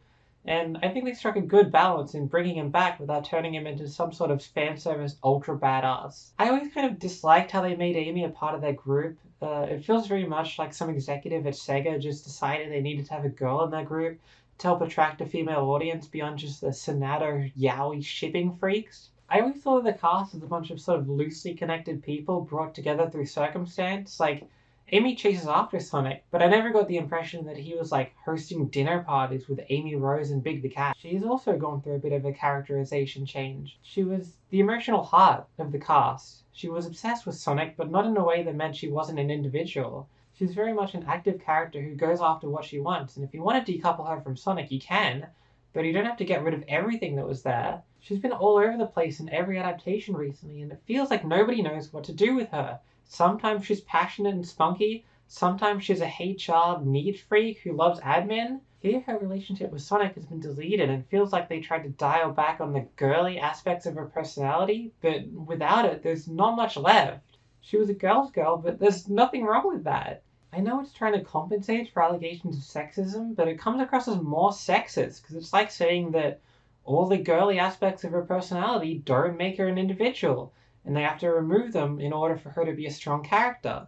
And I think they struck a good balance in bringing him back without turning him into some sort of fan service ultra badass. I always kind of disliked how they made Amy a part of their group. It feels very much like some executive at Sega just decided they needed to have a girl in their group to help attract a female audience beyond just the Sonata yaoi shipping freaks. I always thought of the cast as a bunch of sort of loosely connected people brought together through circumstance. Like, Amy chases after Sonic, but I never got the impression that he was like hosting dinner parties with Amy Rose and Big the Cat. She's also gone through a bit of a characterization change. She was the emotional heart of the cast. She was obsessed with Sonic, but not in a way that meant she wasn't an individual. She's very much an active character who goes after what she wants, and if you want to decouple her from Sonic, you can, but you don't have to get rid of everything that was there. She's been all over the place in every adaptation recently, and it feels like nobody knows what to do with her. Sometimes she's passionate and spunky, sometimes she's a hate child neat freak who loves admin. Here her relationship with Sonic has been deleted and feels like they tried to dial back on the girly aspects of her personality, but without it, there's not much left. She was a girl's girl, but there's nothing wrong with that. I know it's trying to compensate for allegations of sexism, but it comes across as more sexist, because it's like saying that all the girly aspects of her personality don't make her an individual, and they have to remove them in order for her to be a strong character.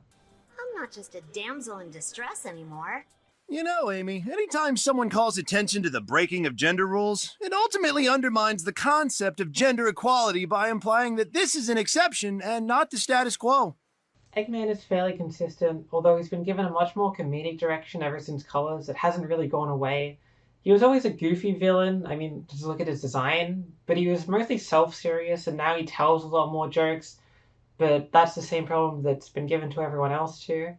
I'm not just a damsel in distress anymore. You know, Amy, anytime someone calls attention to the breaking of gender rules, it ultimately undermines the concept of gender equality by implying that this is an exception and not the status quo. Eggman is fairly consistent, although he's been given a much more comedic direction ever since Colors. It hasn't really gone away. He was always a goofy villain, I mean, just look at his design, but he was mostly self-serious and now he tells a lot more jokes, but that's the same problem that's been given to everyone else too.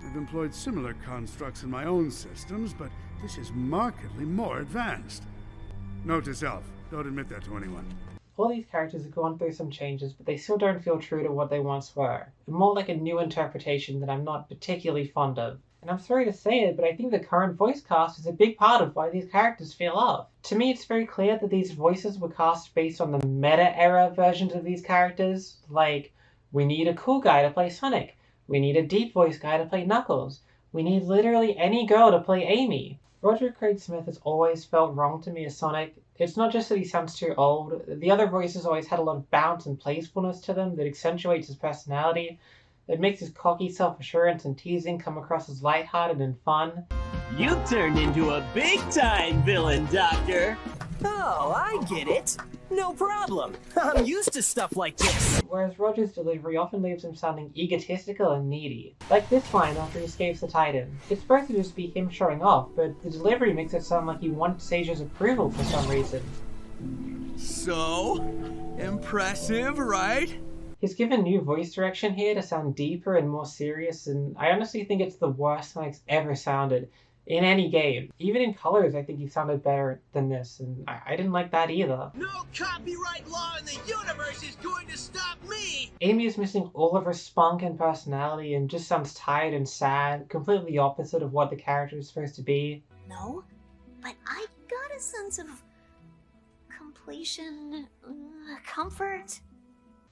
I've employed similar constructs in my own systems, but this is markedly more advanced. Note to self, don't admit that to anyone. All these characters have gone through some changes, but they still don't feel true to what they once were. They're more like a new interpretation that I'm not particularly fond of. And I'm sorry to say it, but I think the current voice cast is a big part of why these characters feel off. To me, it's very clear that these voices were cast based on the meta-era versions of these characters. Like, we need a cool guy to play Sonic. We need a deep voice guy to play Knuckles. We need literally any girl to play Amy. Roger Craig Smith has always felt wrong to me as Sonic. It's not just that he sounds too old. The other voices always had a lot of bounce and playfulness to them that accentuates his personality. It makes his cocky self-assurance and teasing come across as lighthearted and fun. You turned into a big-time villain, Doctor! Oh, I get it. No problem. I'm used to stuff like this. Whereas Roger's delivery often leaves him sounding egotistical and needy. Like this line after he escapes the Titan. It's supposed to just be him showing off, but the delivery makes it sound like he wants Sage's approval for some reason. So, impressive, right? He's given new voice direction here to sound deeper and more serious, and I honestly think it's the worst Sonic's ever sounded in any game. Even in Colors, I think he sounded better than this, and I didn't like that either. No copyright law in the universe is going to stop me! Amy is missing all of her spunk and personality and just sounds tired and sad, completely opposite of what the character is supposed to be. No, but I got a sense of completion, comfort.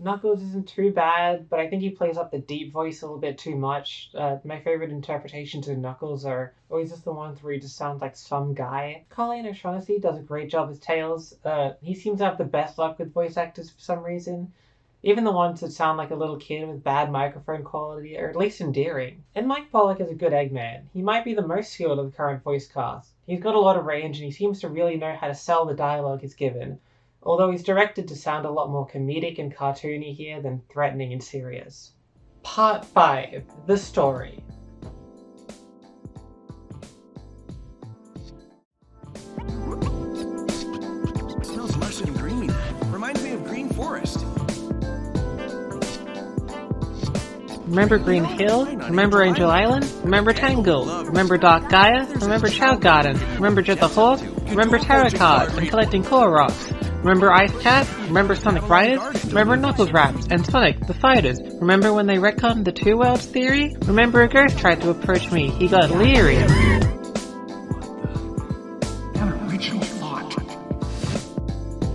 Knuckles isn't too bad, but I think he plays up the deep voice a little bit too much. My favorite interpretations of Knuckles are always just the ones where he just sounds like some guy. Colleen O'Shaughnessy does a great job as Tails. He seems to have the best luck with voice actors for some reason. Even the ones that sound like a little kid with bad microphone quality are at least endearing. And Mike Pollock is a good Eggman. He might be the most skilled of the current voice cast. He's got a lot of range and he seems to really know how to sell the dialogue he's given. Although he's directed to sound a lot more comedic and cartoony here than threatening and serious. Part 5. The Story. It smells lush and green. Reminds me of Green Forest. Remember Green Hill? Remember Angel Island? Remember Tangle? Remember Dark Gaia? Remember Chow Garden? Remember Jet the Hawk? Remember Tarot Cards and collecting core rocks? Remember Ice Cat? Remember Sonic Riders? Remember Knuckles Raps and Sonic the Fighters? Remember when they retconned the Two Worlds theory? Remember a ghost tried to approach me, he got leery. An original thought.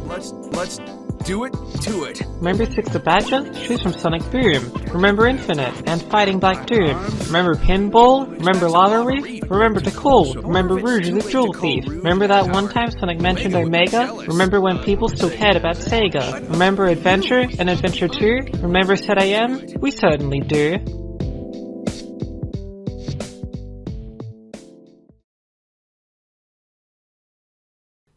Let's do it to it. Remember Six the Badger? She's from Sonic Boom. Remember Infinite and Fighting Black Doom. Remember Pinball? Remember Lava Reef? Remember Cool? Remember Rouge the Jewel Thief? Remember that one time Sonic mentioned Omega? Remember when people still cared about Sega? Remember Adventure and Adventure 2? Remember Said I Am? We certainly do.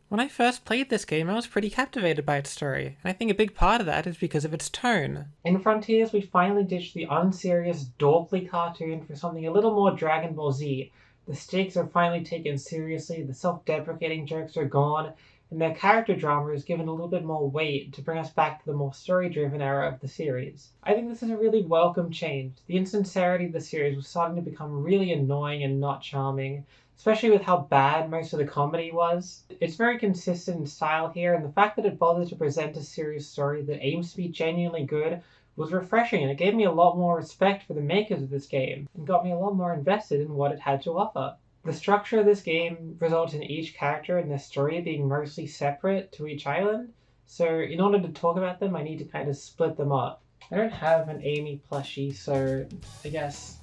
When I first played this game, I was pretty captivated by its story, and I think a big part of that is because of its tone. In Frontiers, we finally ditched the unserious, dorkly cartoon for something a little more Dragon Ball Z. The stakes are finally taken seriously, the self-deprecating jokes are gone, and their character drama is given a little bit more weight to bring us back to the more story-driven era of the series. I think this is a really welcome change. The insincerity of the series was starting to become really annoying and not charming, especially with how bad most of the comedy was. It's very consistent in style here, and the fact that it bothered to present a serious story that aims to be genuinely good was refreshing, and it gave me a lot more respect for the makers of this game, and got me a lot more invested in what it had to offer. The structure of this game results in each character and their story being mostly separate to each island, so in order to talk about them I need to kind of split them up. I don't have an Amy plushie, so I guess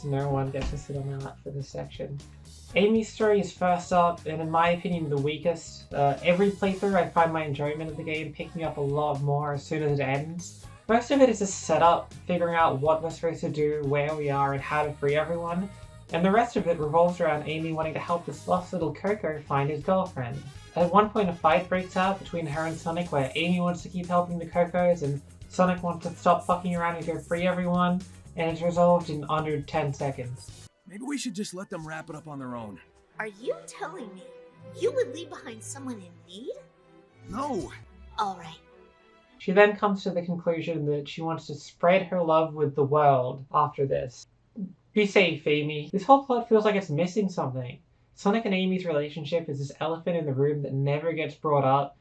no one gets to sit on my lap for this section. Amy's story is first up, and in my opinion the weakest. Every playthrough I find my enjoyment of the game picking up a lot more as soon as it ends. Most of it is a setup, figuring out what we're supposed to do, where we are, and how to free everyone, and the rest of it revolves around Amy wanting to help this lost little Coco find his girlfriend. At one point a fight breaks out between her and Sonic where Amy wants to keep helping the Cocos and Sonic wants to stop fucking around and go free everyone, and it's resolved in under 10 seconds. Maybe we should just let them wrap it up on their own. Are you telling me you would leave behind someone in need? No! Alright. She then comes to the conclusion that she wants to spread her love with the world after this. Be safe, Amy. This whole plot feels like it's missing something. Sonic and Amy's relationship is this elephant in the room that never gets brought up,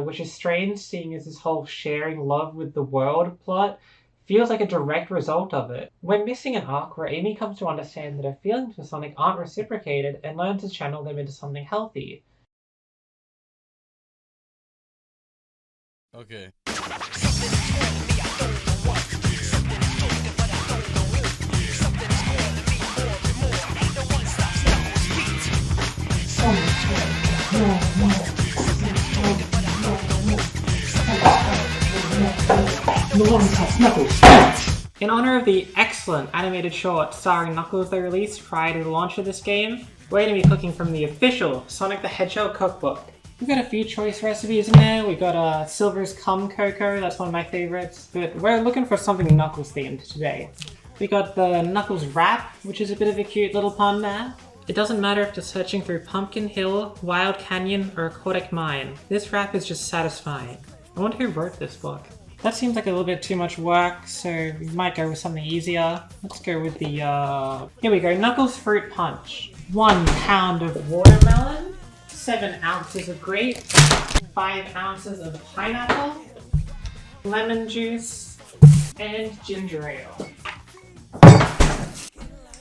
which is strange seeing as this whole sharing love with the world plot feels like a direct result of it. We're missing an arc where Amy comes to understand that her feelings for Sonic aren't reciprocated and learns to channel them into something healthy. Okay. In honor of the excellent animated short starring Knuckles they released prior to the launch of this game, we're going to be cooking from the official Sonic the Hedgehog cookbook. We've got a few choice recipes in there. We've got Silver's Cum Cocoa, that's one of my favorites, but we're looking for something Knuckles themed today. We got the Knuckles Wrap, which is a bit of a cute little pun there. It doesn't matter if you're searching through Pumpkin Hill, Wild Canyon, or Aquatic Mine. This wrap is just satisfying. I wonder who wrote this book. That seems like a little bit too much work, so we might go with something easier. Let's go with the, here we go, Knuckles Fruit Punch. 1 pound of watermelon, 7 ounces of grape, 5 ounces of pineapple, lemon juice, and ginger ale.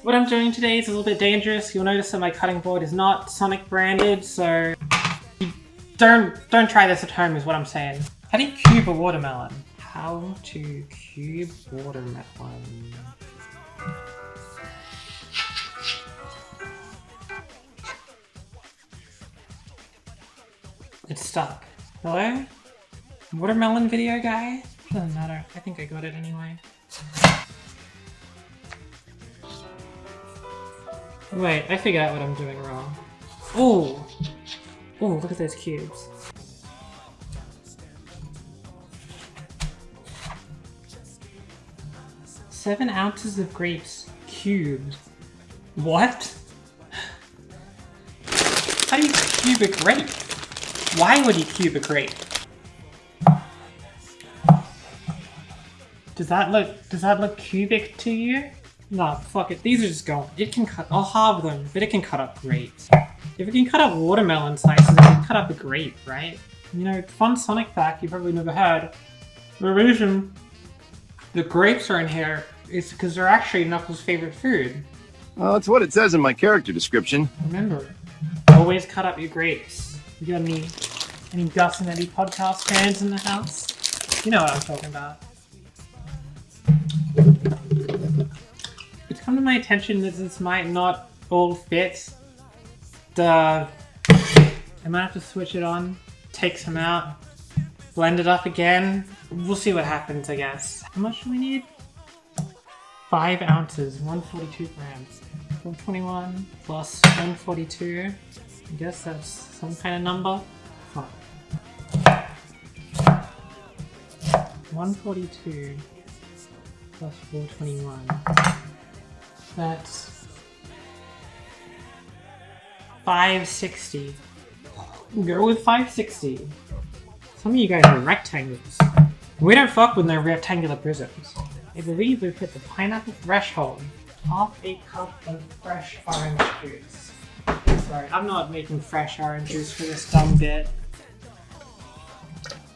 What I'm doing today is a little bit dangerous. You'll notice that my cutting board is not Sonic branded, so don't try this at home is what I'm saying. How do you cube a watermelon? How to cube watermelon. It's stuck. Hello? Watermelon video guy? Doesn't matter. I think I got it anyway. Wait, I figured out what I'm doing wrong. Ooh! Ooh, look at those cubes. Seven ounces of grapes cubed. What? How do you cube a grape? Why would you cube a grape? Does that look cubic to you? Nah, fuck it. These are just gone. It can cut. I'll halve them, but it can cut up grapes. If it can cut up watermelon slices, it can cut up a grape, right? You know, fun Sonic fact you probably never heard. The reason the grapes are in here is because they're actually Knuckles' favorite food. Well, that's what it says in my character description. Remember, always cut up your grapes. You got any Gus and Eddie podcast fans in the house? You know what I'm talking about. It's come to my attention that this might not all fit. I might have to switch it on, take some out, blend it up again. We'll see what happens, I guess. How much do we need? 5 ounces, 142 grams. 121 plus 142. I guess that's some kind of number. Fuck. 142 plus 421. That's 560. Go with 560. Some of you guys are rectangles. We don't fuck with no rectangular prisms. I believe we've hit the pineapple threshold. Half a cup of fresh orange juice. Sorry, I'm not making fresh orange juice for this dumb bit.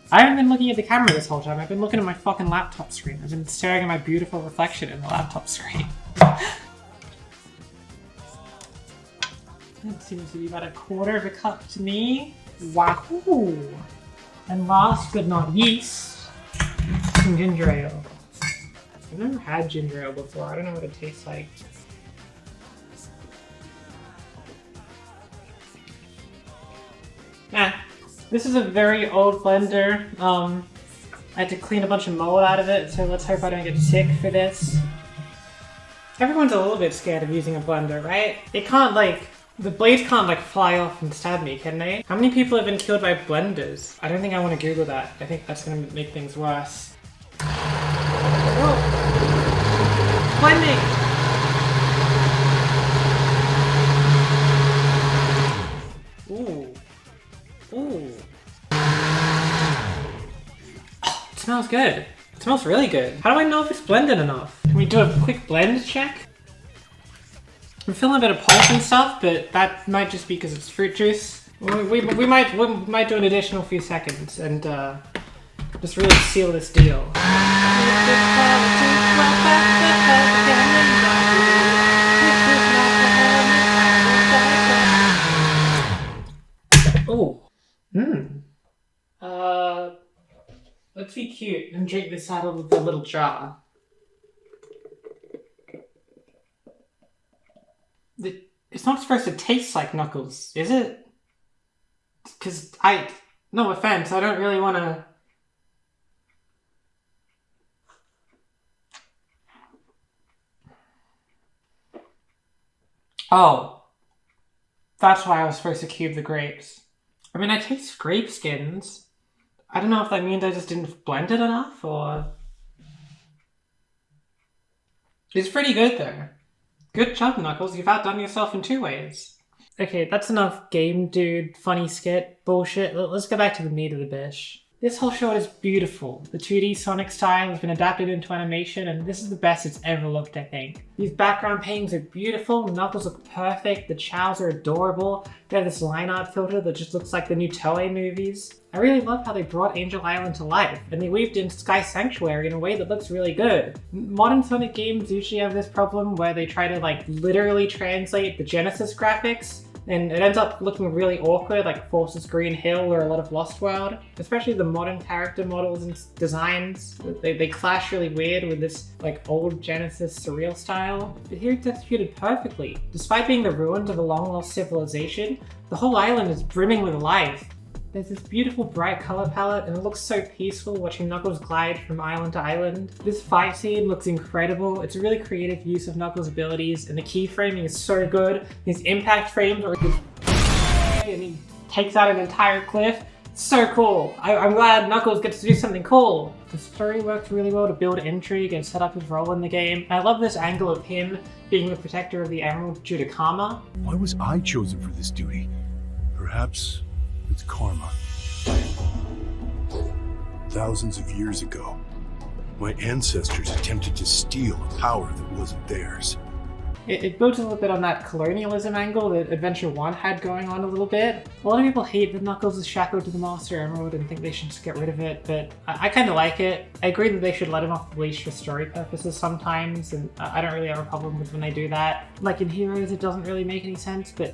I haven't been looking at the camera this whole time. I've been looking at my fucking laptop screen. I've been staring at my beautiful reflection in the laptop screen. That seems to be about 1/4 of a cup to me. Wahoo! And last but not least, some ginger ale. I've never had ginger ale before. I don't know what it tastes like. This is a very old blender. I had to clean a bunch of mold out of it, so let's hope I don't get sick for this. Everyone's a little bit scared of using a blender, right? It can't the blades can't fly off and stab me, can they? How many people have been killed by blenders? I don't think I want to Google that. I think that's gonna make things worse. Whoa! Blending! Ooh. Ooh. Oh, it smells good. It smells really good. How do I know if it's blended enough? Can we do a quick blend check? I'm feeling a bit of pulp and stuff, but that might just be because it's fruit juice. We might do an additional few seconds and just really seal this deal. Oh. Let's be cute and drink this out of the little jar. It's not supposed to taste like Knuckles, is it? Because no offense, I don't really want to... Oh. That's why I was supposed to cube the grapes. I mean, I taste grape skins. I don't know if that means I just didn't blend it enough, or... It's pretty good, though. Good job, Knuckles. You've outdone yourself in 2 ways. Okay, that's enough game dude, funny skit, bullshit. Let's go back to the meat of the dish. This whole short is beautiful. The 2D Sonic style has been adapted into animation, and this is the best it's ever looked, I think. These background paintings are beautiful, Knuckles look perfect, the chows are adorable, they have this line art filter that just looks like the new Toei movies. I really love how they brought Angel Island to life, and they weaved in Sky Sanctuary in a way that looks really good. Modern Sonic games usually have this problem where they try to literally translate the Genesis graphics, and it ends up looking really awkward, like Force's Green Hill or a lot of Lost World. Especially the modern character models and designs. They clash really weird with this old Genesis surreal style. But here it's executed perfectly. Despite being the ruins of a long-lost civilization, the whole island is brimming with life. There's this beautiful bright color palette, and it looks so peaceful watching Knuckles glide from island to island. This fight scene looks incredible. It's a really creative use of Knuckles' abilities, and the keyframing is so good. These impact frames are and he takes out an entire cliff. It's so cool. I'm glad Knuckles gets to do something cool. The story works really well to build intrigue and set up his role in the game. I love this angle of him being the protector of the Emerald due to karma. Why was I chosen for this duty? Perhaps it's karma. Thousands of years ago, my ancestors attempted to steal a power that wasn't theirs. It builds a little bit on that colonialism angle that Adventure 1 had going on a little bit. A lot of people hate that Knuckles is shackled to the Master Emerald and think they should just get rid of it, but I kind of like it. I agree that they should let him off the leash for story purposes sometimes, and I don't really have a problem with when they do that. Like in Heroes, it doesn't really make any sense, but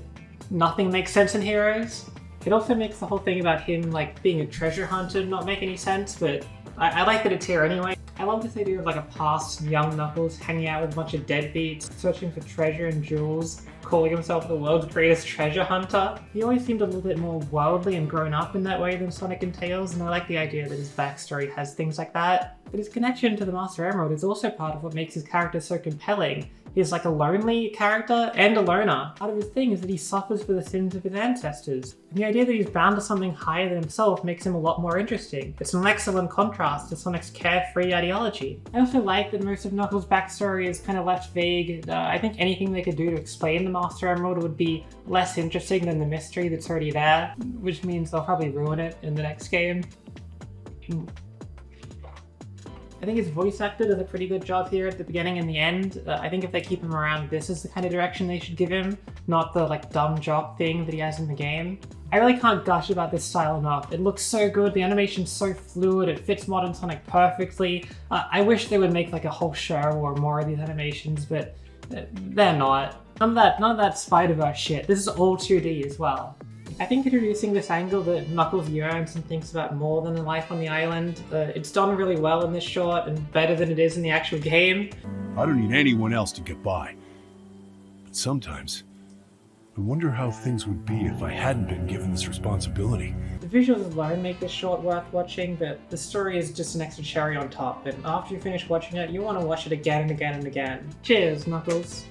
nothing makes sense in Heroes. It also makes the whole thing about him being a treasure hunter not make any sense, but I like that it's here anyway. I love this idea of like a past young Knuckles hanging out with a bunch of deadbeats, searching for treasure and jewels, calling himself the world's greatest treasure hunter. He always seemed a little bit more worldly and grown up in that way than Sonic and Tails, and I like the idea that his backstory has things like that. But his connection to the Master Emerald is also part of what makes his character so compelling. He's like a lonely character and a loner. Part of his thing is that he suffers for the sins of his ancestors. And the idea that he's bound to something higher than himself makes him a lot more interesting. It's an excellent contrast to Sonic's carefree ideology. I also like that most of Knuckles' backstory is kind of left vague. I think anything they could do to explain the Master Emerald would be less interesting than the mystery that's already there, which means they'll probably ruin it in the next game. I think his voice actor does a pretty good job here at the beginning and the end. I think if they keep him around, this is the kind of direction they should give him, not the like dumb jock thing that he has in the game. I really can't gush about this style enough. It looks so good, the animation's so fluid, it fits modern Sonic perfectly. I wish they would make like a whole show or more of these animations, but they're not. None of that Spider-Verse shit. This is all 2D as well. I think introducing this angle that Knuckles yearns and thinks about more than a life on the island, it's done really well in this short and better than it is in the actual game. I don't need anyone else to get by. But sometimes, I wonder how things would be if I hadn't been given this responsibility. The visuals alone make this short worth watching, but the story is just an extra cherry on top, and after you finish watching it, you want to watch it again and again and again. Cheers, Knuckles.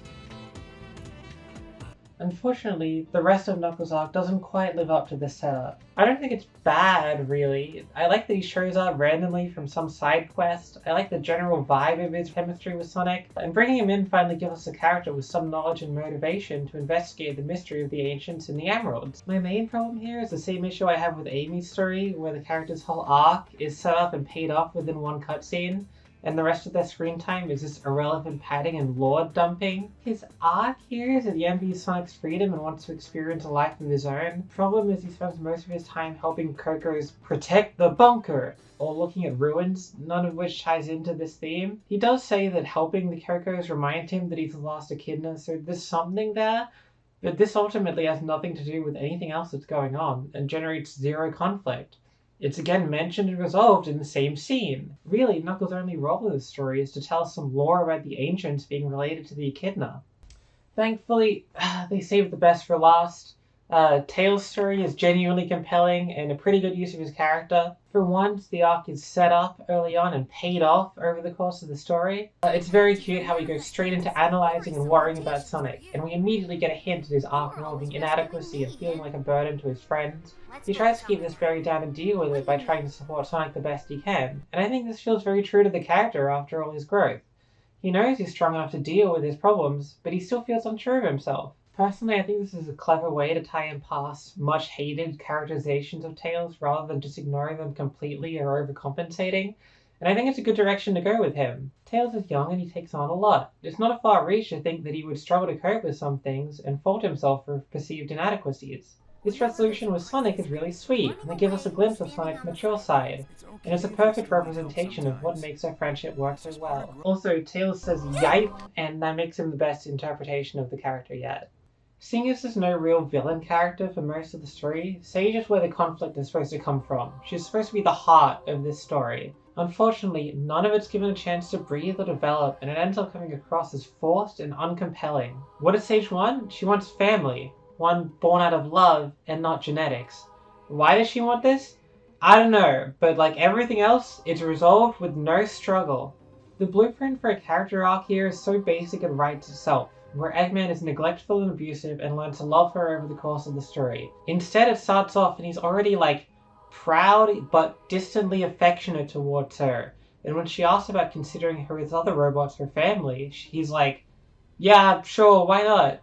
Unfortunately, the rest of Knuckles' arc doesn't quite live up to this setup. I don't think it's bad, really. I like that he shows up randomly from some side quest. I like the general vibe of his chemistry with Sonic, and bringing him in finally gives us a character with some knowledge and motivation to investigate the mystery of the Ancients and the Emeralds. My main problem here is the same issue I have with Amy's story, where the character's whole arc is set up and paid off within one cutscene, and the rest of their screen time is just irrelevant padding and lore dumping. His arc here is that he envies Sonic's freedom and wants to experience a life of his own. Problem is he spends most of his time helping Coco's protect the bunker, or looking at ruins, none of which ties into this theme. He does say that helping the Cocos remind him that he's lost echidna, so there's something there, but this ultimately has nothing to do with anything else that's going on, and generates zero conflict. It's again mentioned and resolved in the same scene. Really, Knuckles' only role in this story is to tell some lore about the Ancients being related to the Echidna. Thankfully, they saved the best for last. Tails' story is genuinely compelling and a pretty good use of his character. For once, the arc is set up early on and paid off over the course of the story. It's very cute how he goes straight into analysing and worrying about Sonic, and we immediately get a hint at his arc involving inadequacy and feeling like a burden to his friends. He tries to keep this buried down and deal with it by trying to support Sonic the best he can, and I think this feels very true to the character after all his growth. He knows he's strong enough to deal with his problems, but he still feels unsure of himself. Personally, I think this is a clever way to tie in past, much-hated characterizations of Tails rather than just ignoring them completely or overcompensating, and I think it's a good direction to go with him. Tails is young and he takes on a lot. It's not a far reach to think that he would struggle to cope with some things and fault himself for perceived inadequacies. This resolution with Sonic is really sweet, and it gives us a glimpse of Sonic's mature side, and it's a perfect representation of what makes their friendship work so well. Also, Tails says yipe, and that makes him the best interpretation of the character yet. Seeing as there's no real villain character for most of the story, Sage is where the conflict is supposed to come from. She's supposed to be the heart of this story. Unfortunately, none of it's given a chance to breathe or develop, and it ends up coming across as forced and uncompelling. What does Sage want? She wants family. One born out of love and not genetics. Why does she want this? I don't know, but like everything else, it's resolved with no struggle. The blueprint for a character arc here is so basic it writes itself, where Eggman is neglectful and abusive and learns to love her over the course of the story. Instead, it starts off and he's already like proud but distantly affectionate towards her, and when she asks about considering her as other robots for family, he's like, yeah, sure, why not?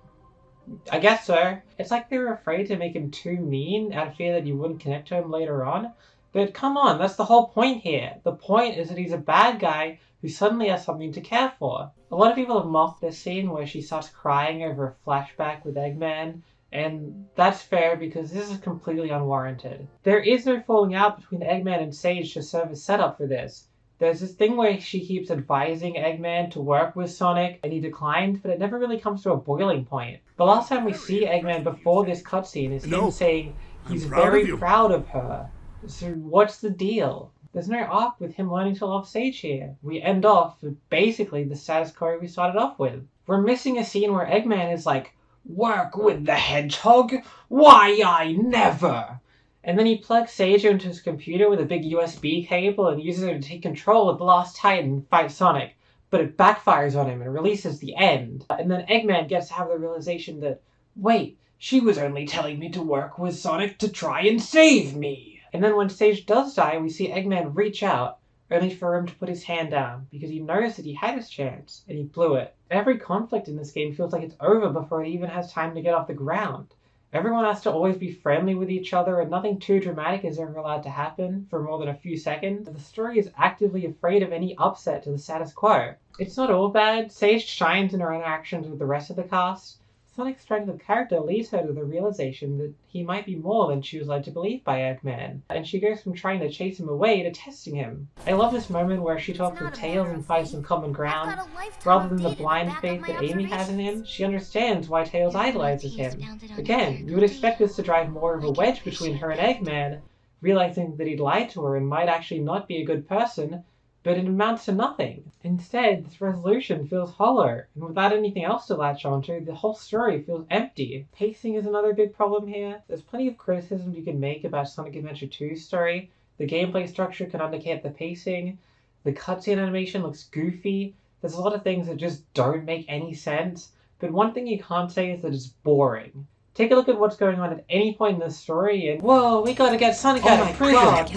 I guess so. It's like they were afraid to make him too mean out of fear that you wouldn't connect to him later on. But come on, that's the whole point here. The point is that he's a bad guy who suddenly has something to care for. A lot of people have mocked this scene where she starts crying over a flashback with Eggman, and that's fair because this is completely unwarranted. There is no falling out between Eggman and Sage to serve as setup for this. There's this thing where she keeps advising Eggman to work with Sonic, and he declines, but it never really comes to a boiling point. The last time we see Eggman before this cutscene is him saying he's very proud of her. So what's the deal? There's no arc with him learning to love Sage here. We end off with basically the status quo we started off with. We're missing a scene where Eggman is like, "Work with the hedgehog? Why, I never!" And then he plugs Sage into his computer with a big USB cable and uses it to take control of the Lost Titan and fight Sonic. But it backfires on him and releases the end. And then Eggman gets to have the realization that, wait, she was only telling me to work with Sonic to try and save me. And then when Sage does die, we see Eggman reach out, only for him to put his hand down, because he knows that he had his chance, and he blew it. Every conflict in this game feels like it's over before it even has time to get off the ground. Everyone has to always be friendly with each other, and nothing too dramatic is ever allowed to happen for more than a few seconds. The story is actively afraid of any upset to the status quo. It's not all bad. Sage shines in her interactions with the rest of the cast. Sonic's strength of character leads her to the realization that he might be more than she was led to believe by Eggman, and she goes from trying to chase him away to testing him. I love this moment where she talks with Tails and finds some common ground. Rather than the blind faith that Amy has in him, she understands why Tails idolizes him. Again, you would expect this to drive more of a wedge between her and Eggman, realizing that he'd lied to her and might actually not be a good person, but it amounts to nothing. Instead, this resolution feels hollow, and without anything else to latch onto, the whole story feels empty. Pacing is another big problem here. There's plenty of criticisms you can make about Sonic Adventure 2's story. The gameplay structure can undercut the pacing, the cutscene animation looks goofy, there's a lot of things that just don't make any sense, but one thing you can't say is that it's boring. Take a look at what's going on at any point in the story and whoa, we gotta get Sonic out of prison! That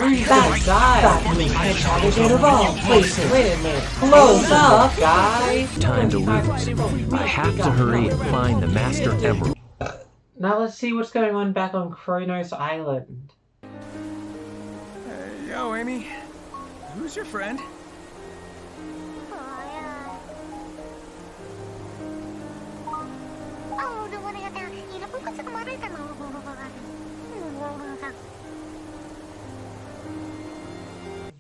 guy! The hedgehog is out of all places! Wait a minute! Close up, guy! Time to lose. We have to hurry and find the Master Emerald. Now let's see what's going on back on Kronos Island. Yo, Amy. Who's your friend?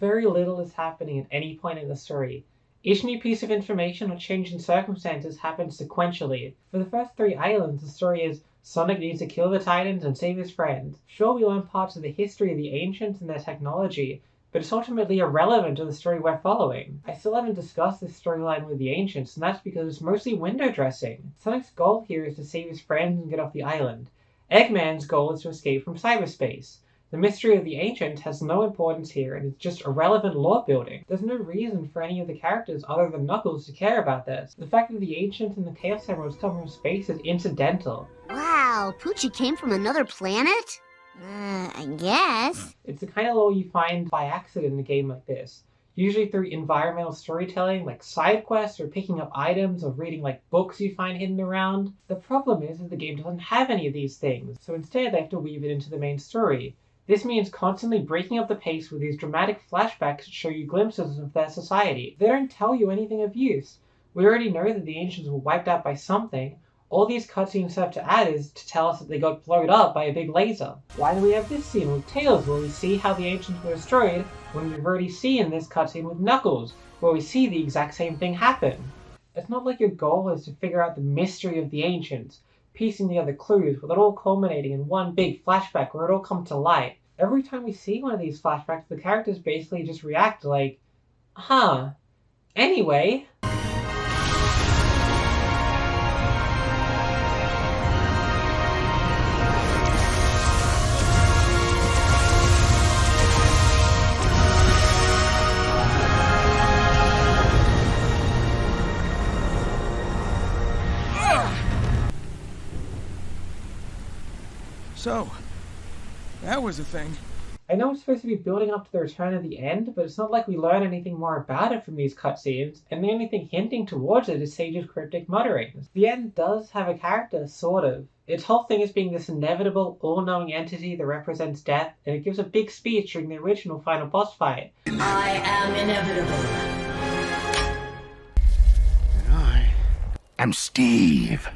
Very little is happening at any point in the story. Each new piece of information or change in circumstances happens sequentially. For the first 3 islands, the story is Sonic needs to kill the Titans and save his friends. Sure, we learn parts of the history of the Ancients and their technology, but it's ultimately irrelevant to the story we're following. I still haven't discussed this storyline with the Ancients, and that's because it's mostly window dressing. Sonic's goal here is to save his friends and get off the island. Eggman's goal is to escape from cyberspace. The mystery of the Ancients has no importance here, and it's just irrelevant lore building. There's no reason for any of the characters other than Knuckles to care about this. The fact that the Ancients and the Chaos Emeralds come from space is incidental. Wow, Poochie came from another planet? I guess. It's the kind of lore you find by accident in a game like this. Usually through environmental storytelling like side quests or picking up items or reading like books you find hidden around. The problem is that the game doesn't have any of these things, so instead they have to weave it into the main story. This means constantly breaking up the pace with these dramatic flashbacks that show you glimpses of their society. They don't tell you anything of use. We already know that the Ancients were wiped out by something. All these cutscenes have to add is to tell us that they got blown up by a big laser. Why do we have this scene with Tails where we see how the Ancients were destroyed when we've already seen this cutscene with Knuckles where we see the exact same thing happen? It's not like your goal is to figure out the mystery of the Ancients, piecing together clues with it all culminating in one big flashback where it all comes to light. Every time we see one of these flashbacks, the characters basically just react like, huh, anyway. So, that was a thing. I know it's supposed to be building up to the return of the end, but it's not like we learn anything more about it from these cutscenes, and the only thing hinting towards it is Sage's cryptic mutterings. The end does have a character, sort of. Its whole thing is being this inevitable, all-knowing entity that represents death, and it gives a big speech during the original final boss fight. I am inevitable. And I am Steve.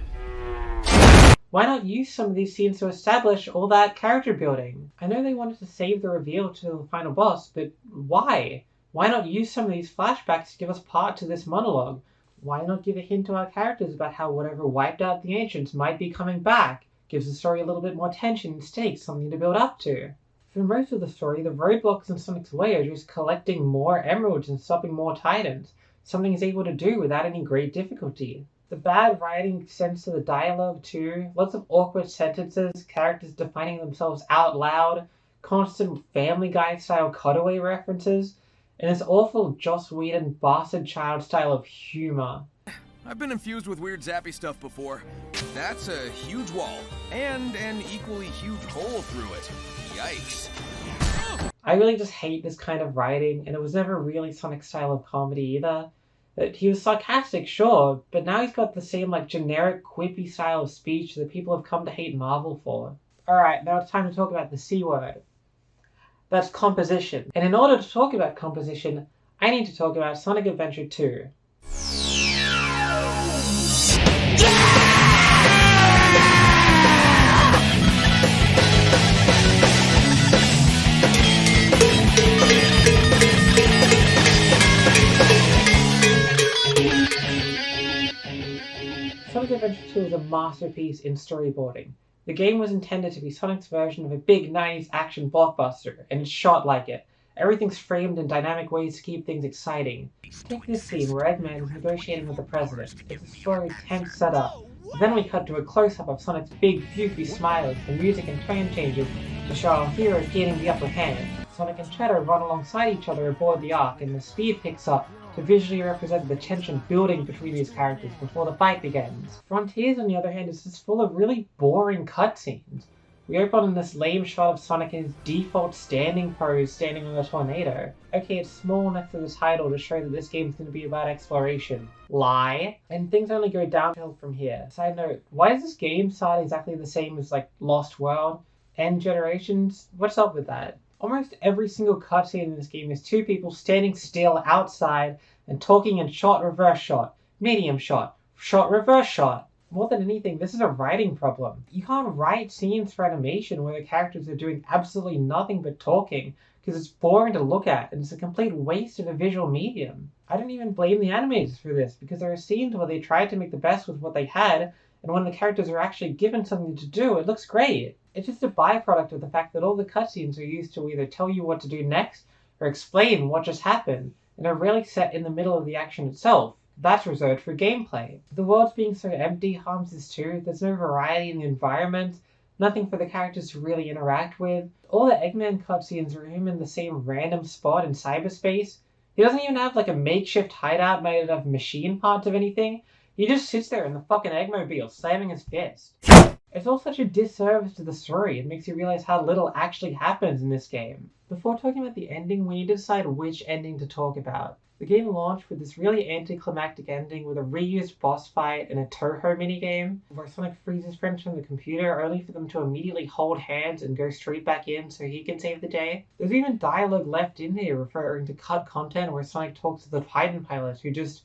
Why not use some of these scenes to establish all that character building? I know they wanted to save the reveal to the final boss, but why? Why not use some of these flashbacks to give us part to this monologue? Why not give a hint to our characters about how whatever wiped out the Ancients might be coming back? Gives the story a little bit more tension and stakes, something to build up to. For most of the story, the roadblocks in Sonic's way are just collecting more emeralds and stopping more titans, something he's able to do without any great difficulty. The bad writing extends to the dialogue too, lots of awkward sentences, characters defining themselves out loud, constant Family Guy style cutaway references, and this awful Joss Whedon bastard child style of humor. I've been infused with weird zappy stuff before. That's a huge wall, and an equally huge hole through it. Yikes. I really just hate this kind of writing, and it was never really Sonic's style of comedy either. He was sarcastic, sure, but now he's got the same generic quippy style of speech that people have come to hate Marvel for. Alright, now it's time to talk about the C word. That's composition. And in order to talk about composition, I need to talk about Sonic Adventure 2. Sonic Adventure 2 is a masterpiece in storyboarding. The game was intended to be Sonic's version of a big 90s action blockbuster, and it's shot like it. Everything's framed in dynamic ways to keep things exciting. Take this scene where Eggman is negotiating with the president. It's a story tense setup. Then we cut to a close-up of Sonic's big, goofy smile as the music and tone changes to show our heroes gaining the upper hand. Sonic and Shadow run alongside each other aboard the Ark, and the speed picks up to visually represent the tension building between these characters before the fight begins. Frontiers, on the other hand, is just full of really boring cutscenes. We open in this lame shot of Sonic in his default standing pose standing on a tornado. Okay, it's small next to the title to show that this game's going to be about exploration. Lie. And things only go downhill from here. Side note, why does this game start exactly the same as Lost World? End Generations? What's up with that? Almost every single cutscene in this game is two people standing still outside and talking in shot, reverse shot, medium shot, shot, reverse shot. More than anything, this is a writing problem. You can't write scenes for animation where the characters are doing absolutely nothing but talking because it's boring to look at and it's a complete waste of a visual medium. I don't even blame the animators for this because there are scenes where they tried to make the best with what they had, and when the characters are actually given something to do, it looks great. It's just a byproduct of the fact that all the cutscenes are used to either tell you what to do next or explain what just happened, and are rarely set in the middle of the action itself. That's reserved for gameplay. The worlds being so empty harms this too. There's no variety in the environment, nothing for the characters to really interact with. All the Eggman cutscenes are him in the same random spot in cyberspace. He doesn't even have a makeshift hideout made of machine parts of anything. He just sits there in the fucking Eggmobile, slamming his fist. It's all such a disservice to the story. It makes you realize how little actually happens in this game. Before talking about the ending, we need to decide which ending to talk about. The game launched with this really anticlimactic ending with a reused boss fight and a Toho minigame, where Sonic frees his friends from the computer only for them to immediately hold hands and go straight back in so he can save the day. There's even dialogue left in here referring to cut content where Sonic talks to the Titan pilots who just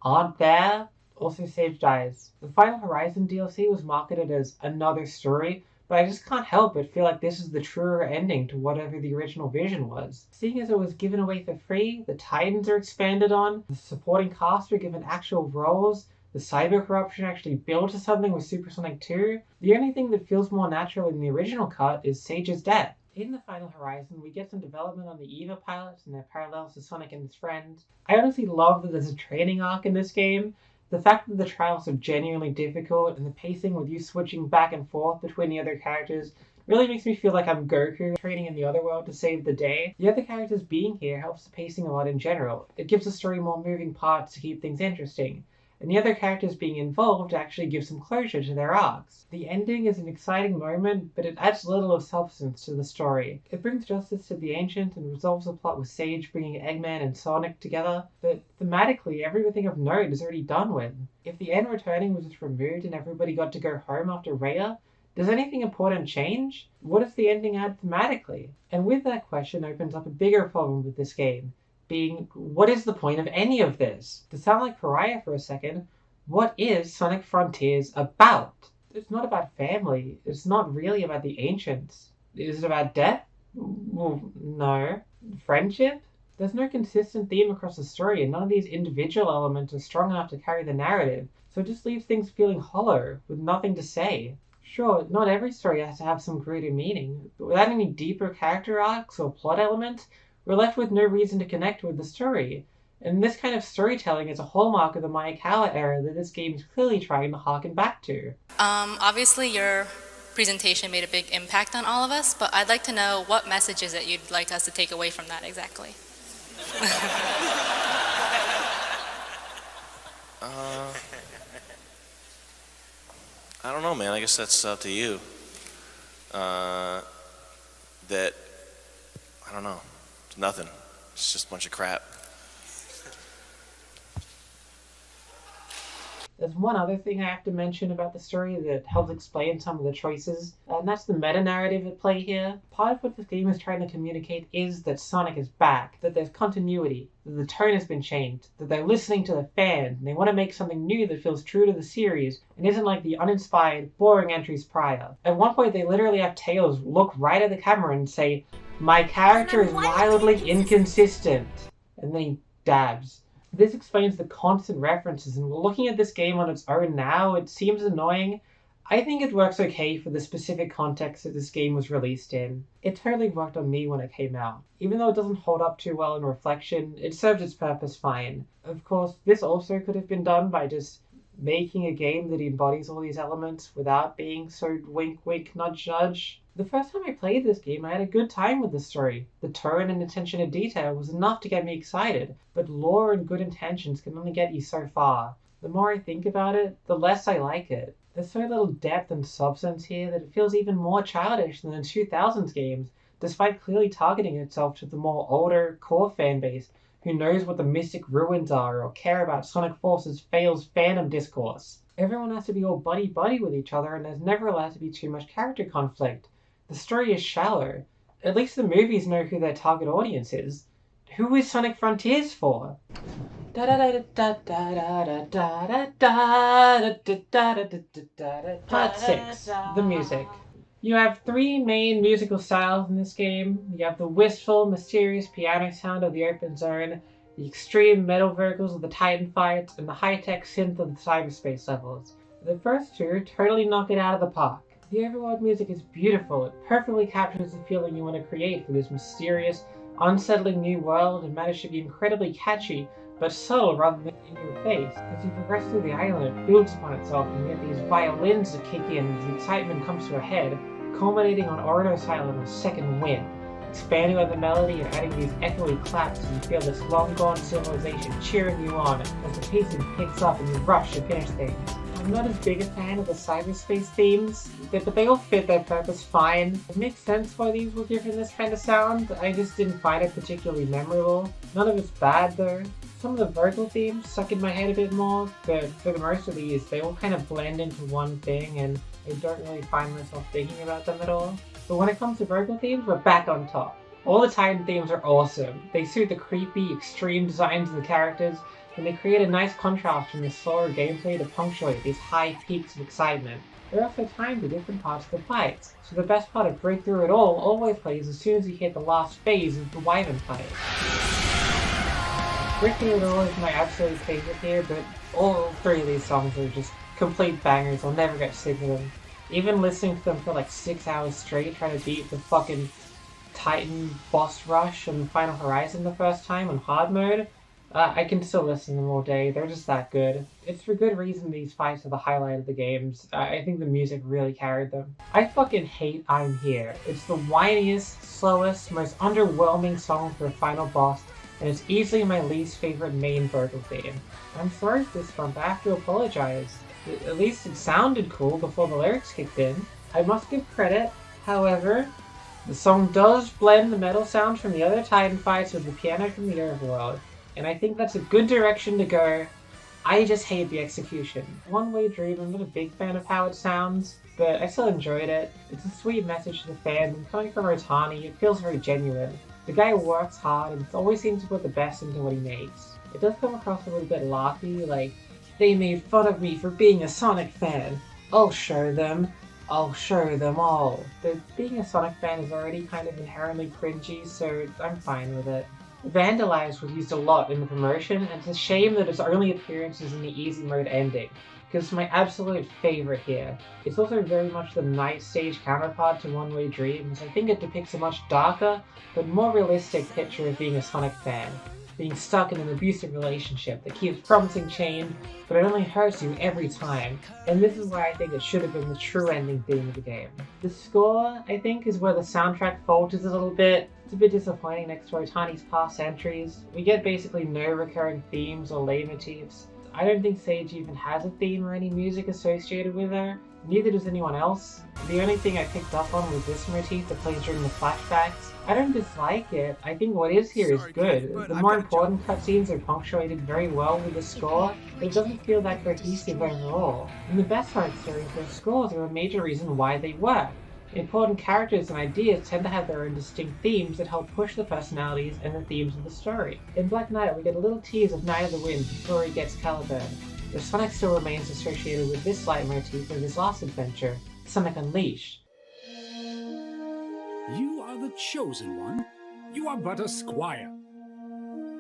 aren't there. Also, Sage dies. The Final Horizon DLC was marketed as another story, but I just can't help but feel like this is the truer ending to whatever the original vision was. Seeing as it was given away for free, the Titans are expanded on, the supporting cast are given actual roles, the cyber corruption actually built to something with Super Sonic 2, the only thing that feels more natural in the original cut is Sage's death. In the Final Horizon, we get some development on the EVA pilots and their parallels to Sonic and his friends. I honestly love that there's a training arc in this game. The fact that the trials are genuinely difficult and the pacing with you switching back and forth between the other characters really makes me feel like I'm Goku training in the other world to save the day. The other characters being here helps the pacing a lot in general. It gives the story more moving parts to keep things interesting. And the other characters being involved actually give some closure to their arcs. The ending is an exciting moment, but it adds little of substance to the story. It brings justice to the Ancient and resolves the plot with Sage bringing Eggman and Sonic together, but thematically everything of note is already done with. If the end returning was just removed and everybody got to go home after Rhea, does anything important change? What does the ending add thematically? And with that question opens up a bigger problem with this game. Being, what is the point of any of this? To sound like Pariah for a second, what is Sonic Frontiers about? It's not about family. It's not really about the Ancients. Is it about death? Well, no. Friendship? There's no consistent theme across the story, and none of these individual elements are strong enough to carry the narrative, so it just leaves things feeling hollow, with nothing to say. Sure, not every story has to have some greater meaning, but without any deeper character arcs or plot elements, we're left with no reason to connect with the story. And this kind of storytelling is a hallmark of the Maekawa era that this game is clearly trying to harken back to. Obviously your presentation made a big impact on all of us, but I'd like to know what messages that you'd like us to take away from that exactly. I don't know, man. I guess that's up to you. I don't know. It's nothing. It's just a bunch of crap. There's one other thing I have to mention about the story that helps explain some of the choices, and that's the meta-narrative at play here. Part of what this game is trying to communicate is that Sonic is back, that there's continuity, that the tone has been changed, that they're listening to the fans, and they want to make something new that feels true to the series, and isn't like the uninspired, boring entries prior. At one point they literally have Tails look right at the camera and say, "My character is wildly inconsistent," and then he dabs. This explains the constant references, and looking at this game on its own now, it seems annoying. I think it works okay for the specific context that this game was released in. It totally worked on me when it came out. Even though it doesn't hold up too well in reflection, it serves its purpose fine. Of course, this also could have been done by just making a game that embodies all these elements without being so wink wink nudge nudge. The first time I played this game, I had a good time with the story. The tone and attention to detail was enough to get me excited, but lore and good intentions can only get you so far. The more I think about it, the less I like it. There's so little depth and substance here that it feels even more childish than the 2000s games, despite clearly targeting itself to the more older, core fanbase who knows what the mystic ruins are or care about Sonic Force's fails fandom discourse. Everyone has to be all buddy-buddy with each other, and there's never allowed to be too much character conflict. The story is shallow. At least the movies know who their target audience is. Who is Sonic Frontiers for? Part 6. The music. You have three main musical styles in this game. You have the wistful, mysterious piano sound of the open zone, the extreme metal vocals of the Titan fights, and the high-tech synth of the cyberspace levels. The first two totally knock it out of the park. The overworld music is beautiful. It perfectly captures the feeling you want to create for this mysterious, unsettling new world and manages to be incredibly catchy, but subtle rather than in your face. As you progress through the island, it builds upon itself, and you get these violins that kick in as the excitement comes to a head, culminating on Orino's Island with Second Wind, expanding on the melody and adding these echoey claps as you feel this long-gone civilization cheering you on as the pacing picks up and you rush to finish things. I'm not as big a fan of the cyberspace themes, but they all fit their purpose fine. It makes sense why these were given this kind of sound. I just didn't find it particularly memorable. None of it's bad though. Some of the vocal themes stuck in my head a bit more, but for the most of these, they all kind of blend into one thing and I don't really find myself thinking about them at all. But when it comes to vocal themes, we're back on top. All the Titan themes are awesome. They suit the creepy, extreme designs of the characters, and they create a nice contrast from the slower gameplay to punctuate these high peaks of excitement. They're also timed to different parts of the fights, so the best part of Breakthrough It All always plays as soon as you hit the last phase of the Wyvern fight. Breakthrough It All is my absolute favorite here, but all three of these songs are just complete bangers. I'll never get sick of them. Even listening to them for like 6 hours straight trying to beat the fucking Titan boss rush on Final Horizon the first time on hard mode, I can still listen to them all day. They're just that good. It's for good reason these fights are the highlight of the games. I think the music really carried them. I fucking hate I'm Here. It's the whiniest, slowest, most underwhelming song for a final boss, and it's easily my least favorite main vocal theme. I'm sorry for this one, but I have to apologize. At least it sounded cool before the lyrics kicked in. I must give credit, however, the song does blend the metal sounds from the other Titan fights with the piano from the overworld, and I think that's a good direction to go. I just hate the execution. One Way Dream, I'm not a big fan of how it sounds, but I still enjoyed it. It's a sweet message to the fans, and coming from Otani, it feels very genuine. The guy works hard and always seems to put the best into what he makes. It does come across a little bit laughy, like, they made fun of me for being a Sonic fan. I'll show them. I'll show them all. But being a Sonic fan is already kind of inherently cringy, so I'm fine with it. Vandalize was used a lot in the promotion, and it's a shame that its only appearance is in the easy mode ending, because it's my absolute favourite here. It's also very much the night stage counterpart to One Way Dream, as I think it depicts a much darker, but more realistic picture of being a Sonic fan. Being stuck in an abusive relationship that keeps promising change, but it only hurts you every time. And this is why I think it should have been the true ending theme of the game. The score, I think, is where the soundtrack falters a little bit. It's a bit disappointing next to Otani's past entries. We get basically no recurring themes or leitmotifs. I don't think Sage even has a theme or any music associated with her. Neither does anyone else. The only thing I picked up on was this motif that plays during the flashbacks. I don't dislike it. I think what is here is good. The more important cutscenes are punctuated very well with the score, but it doesn't feel that cohesive overall. And the best Sonic series, their scores are a major reason why they work. Important characters and ideas tend to have their own distinct themes that help push the personalities and the themes of the story. In Black Knight, we get a little tease of Night of the Wind before he gets Caliburn. But Sonic still remains associated with this leitmotif of his last adventure, Sonic Unleashed. You are the chosen one. You are but a squire.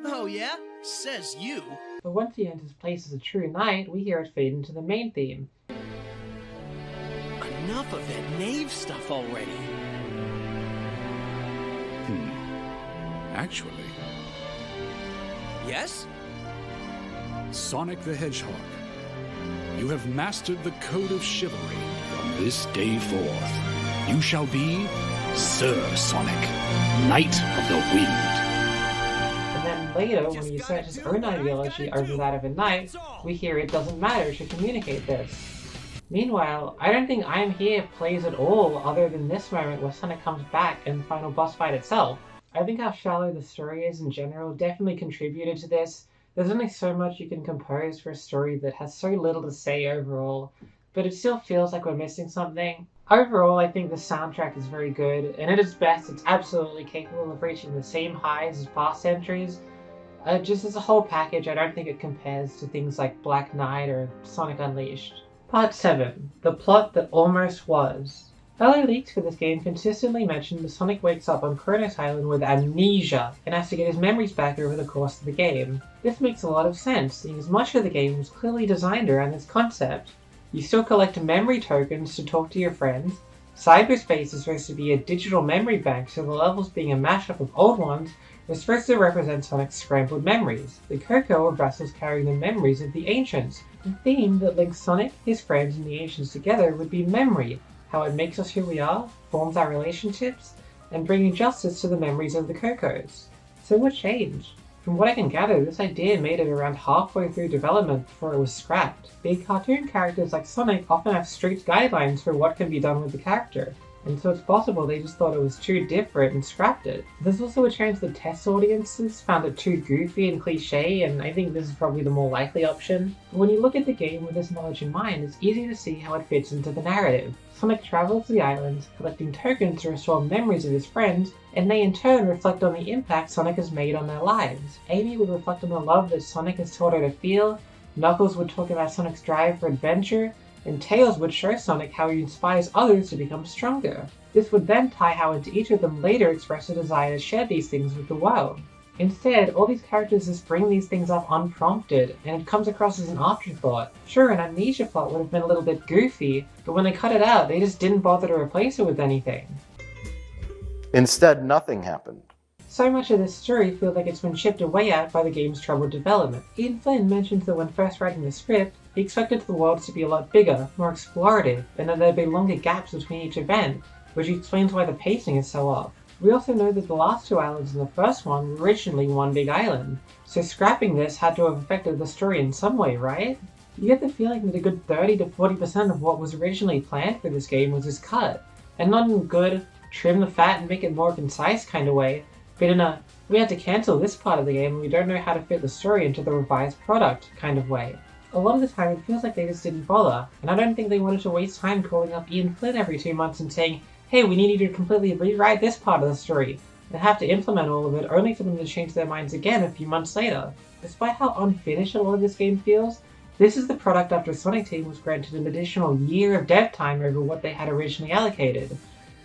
Oh yeah? Says you. But once he enters place as a true knight, we hear it fade into the main theme. Enough of that knave stuff already. Actually. Yes? Sonic the Hedgehog, you have mastered the code of chivalry. From this day forth, you shall be Sir Sonic, Knight of the Wind. And then later, when he asserts his own ideology over that of a knight, we hear it doesn't matter to communicate this. Meanwhile, I don't think I Am Here plays at all other than this moment where Sonic comes back and the final boss fight itself. I think how shallow the story is in general definitely contributed to this. There's only so much you can compose for a story that has so little to say overall, but it still feels like we're missing something. Overall, I think the soundtrack is very good, and at its best, it's absolutely capable of reaching the same highs as past entries. Just as a whole package, I don't think it compares to things like Black Knight or Sonic Unleashed. Part 7. The Plot That Almost Was. LA leaks for this game consistently mention that Sonic wakes up on Kronos Island with amnesia and has to get his memories back over the course of the game. This makes a lot of sense, seeing as much of the game was clearly designed around this concept. You still collect memory tokens to talk to your friends. Cyberspace is supposed to be a digital memory bank, so the levels being a mashup of old ones are supposed to represent Sonic's scrambled memories. The Coco are vessels carrying the memories of the Ancients. The theme that links Sonic, his friends, and the Ancients together would be memory, how it makes us who we are, forms our relationships, and bringing justice to the memories of the Cocos. So what changed? From what I can gather, this idea made it around halfway through development before it was scrapped. Big cartoon characters like Sonic often have strict guidelines for what can be done with the character, and so it's possible they just thought it was too different and scrapped it. There's also a chance that test audiences found it too goofy and cliche, and I think this is probably the more likely option. But when you look at the game with this knowledge in mind, it's easy to see how it fits into the narrative. Sonic travels to the islands, collecting tokens to restore memories of his friends, and they in turn reflect on the impact Sonic has made on their lives. Amy would reflect on the love that Sonic has taught her to feel, Knuckles would talk about Sonic's drive for adventure, and Tails would show Sonic how he inspires others to become stronger. This would then tie how into each of them later express a desire to share these things with the world. Instead, all these characters just bring these things up unprompted, and it comes across as an afterthought. Sure, an amnesia plot would have been a little bit goofy, but when they cut it out, they just didn't bother to replace it with anything. Instead, nothing happened. So much of this story feels like it's been chipped away at by the game's troubled development. Ian Flynn mentions that when first writing the script, he expected the worlds to be a lot bigger, more explorative, and that there'd be longer gaps between each event, which explains why the pacing is so off. We also know that the last two islands in the first one were originally one big island, so scrapping this had to have affected the story in some way, right? You get the feeling that a good 30 to 40% of what was originally planned for this game was just cut, and not in a good, trim the fat and make it more concise kind of way, but in a, we had to cancel this part of the game and we don't know how to fit the story into the revised product kind of way. A lot of the time it feels like they just didn't bother, and I don't think they wanted to waste time calling up Ian Flynn every 2 months and saying, hey, we need you to completely rewrite this part of the story, and have to implement all of it only for them to change their minds again a few months later. Despite how unfinished a lot of this game feels, this is the product after Sonic Team was granted an additional year of dev time over what they had originally allocated.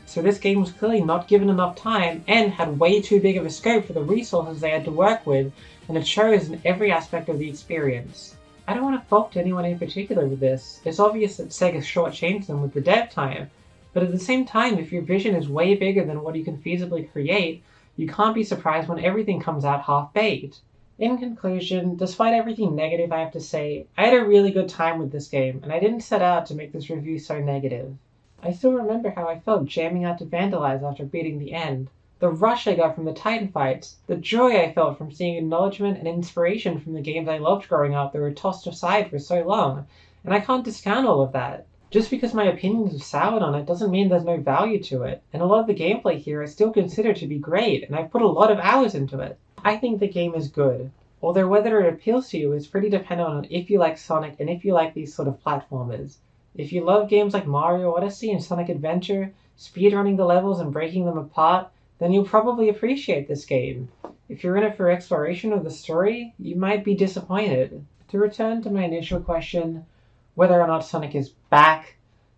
So this game was clearly not given enough time and had way too big of a scope for the resources they had to work with, and it shows in every aspect of the experience. I don't want to fault anyone in particular with this. It's obvious that Sega shortchanged them with the dev time, but at the same time, if your vision is way bigger than what you can feasibly create, you can't be surprised when everything comes out half-baked. In conclusion, despite everything negative I have to say, I had a really good time with this game, and I didn't set out to make this review so negative. I still remember how I felt jamming out to Vandalize after beating the end, the rush I got from the Titan fights, the joy I felt from seeing acknowledgement and inspiration from the games I loved growing up that were tossed aside for so long, and I can't discount all of that. Just because my opinions have soured on it doesn't mean there's no value to it, and a lot of the gameplay here I still consider to be great, and I've put a lot of hours into it. I think the game is good, although whether it appeals to you is pretty dependent on if you like Sonic and if you like these sort of platformers. If you love games like Mario Odyssey and Sonic Adventure, speedrunning the levels and breaking them apart, then you'll probably appreciate this game. If you're in it for exploration of the story, you might be disappointed. To return to my initial question, whether or not Sonic is back,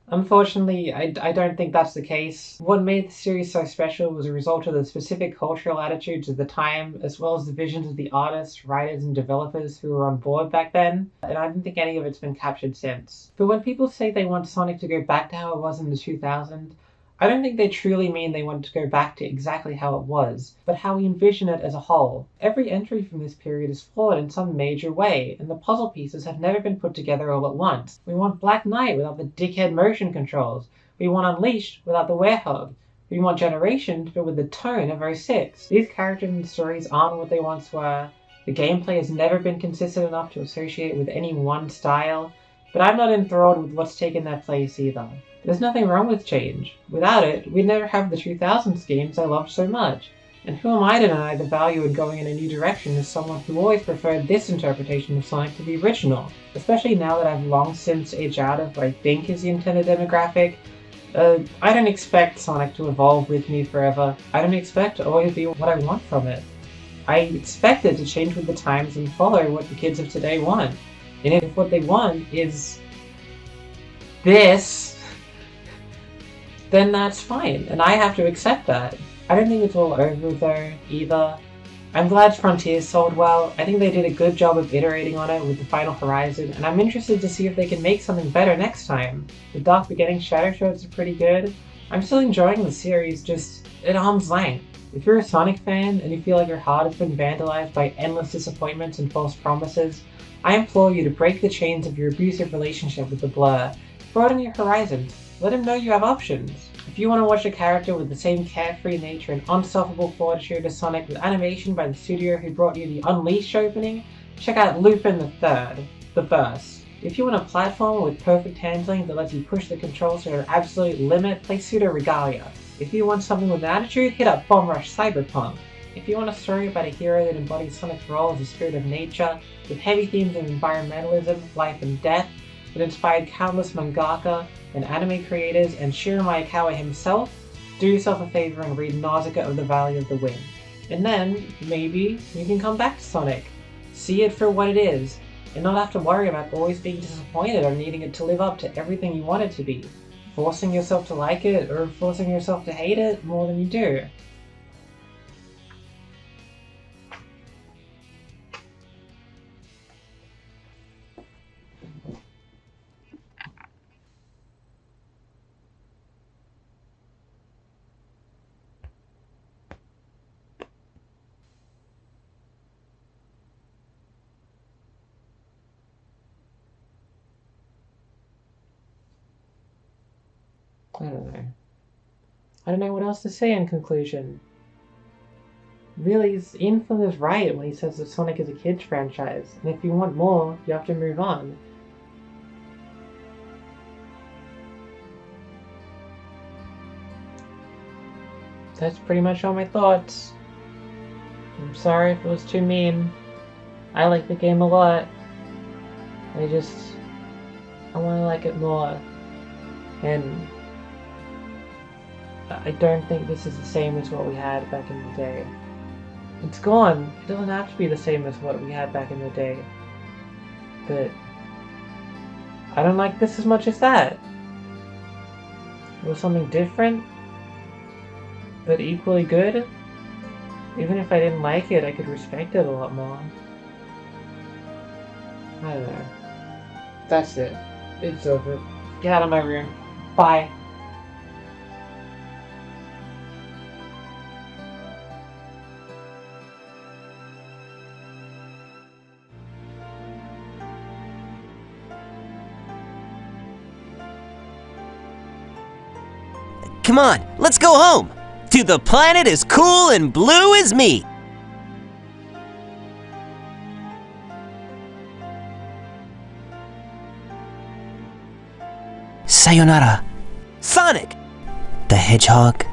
unfortunately, I don't think that's the case. What made the series so special was a result of the specific cultural attitudes of the time, as well as the visions of the artists, writers, and developers who were on board back then, and I don't think any of it's been captured since. But when people say they want Sonic to go back to how it was in the 2000s, I don't think they truly mean they want to go back to exactly how it was, but how we envision it as a whole. Every entry from this period is flawed in some major way, and the puzzle pieces have never been put together all at once. We want Black Knight without the dickhead motion controls. We want Unleashed without the werehog. We want Generations but with the tone of 06. These characters and stories aren't what they once were. The gameplay has never been consistent enough to associate with any one style, but I'm not enthralled with what's taken their place either. There's nothing wrong with change. Without it, we'd never have the 2000s games I loved so much. And who am I to deny the value in going in a new direction as someone who always preferred this interpretation of Sonic to the original, especially now that I've long since aged out of what I think is the intended demographic. I don't expect Sonic to evolve with me forever. I don't expect to always be what I want from it. I expect it to change with the times and follow what the kids of today want. And if what they want is this, then that's fine, and I have to accept that. I don't think it's all over though, either. I'm glad Frontiers sold well. I think they did a good job of iterating on it with the final Horizon, and I'm interested to see if they can make something better next time. The Dark Beginning Shadow Shots are pretty good. I'm still enjoying the series, just at arm's length. If you're a Sonic fan and you feel like your heart has been vandalized by endless disappointments and false promises, I implore you to break the chains of your abusive relationship with the Blur. Broaden your horizons. Let him know you have options. If you want to watch a character with the same carefree nature and unstoppable fortitude as Sonic with animation by the studio who brought you the Unleashed opening, check out Lupin the First. If you want a platformer with perfect handling that lets you push the controls to their absolute limit, play Pseudo Regalia. If you want something with an attitude, hit up Bomb Rush Cyberpunk. If you want a story about a hero that embodies Sonic's role as a spirit of nature, with heavy themes of environmentalism, life and death, that inspired countless mangaka and anime creators and Shiro Maekawa himself, do yourself a favor and read Nausicaa of the Valley of the Wind. And then, maybe, you can come back to Sonic. See it for what it is, and not have to worry about always being disappointed or needing it to live up to everything you want it to be. Forcing yourself to like it, or forcing yourself to hate it more than you do. I don't know what else to say in conclusion. Really, Infant is right when he says that Sonic is a kid's franchise, and if you want more, you have to move on. That's pretty much all my thoughts. I'm sorry if it was too mean. I like the game a lot. I want to like it more. And I don't think this is the same as what we had back in the day. It's gone. It doesn't have to be the same as what we had back in the day. But I don't like this as much as that. It was something different, but equally good. Even if I didn't like it, I could respect it a lot more. I don't know. That's it. It's over. Get out of my room. Bye. Come on, let's go home! To the planet as cool and blue as me! Sayonara, Sonic the Hedgehog.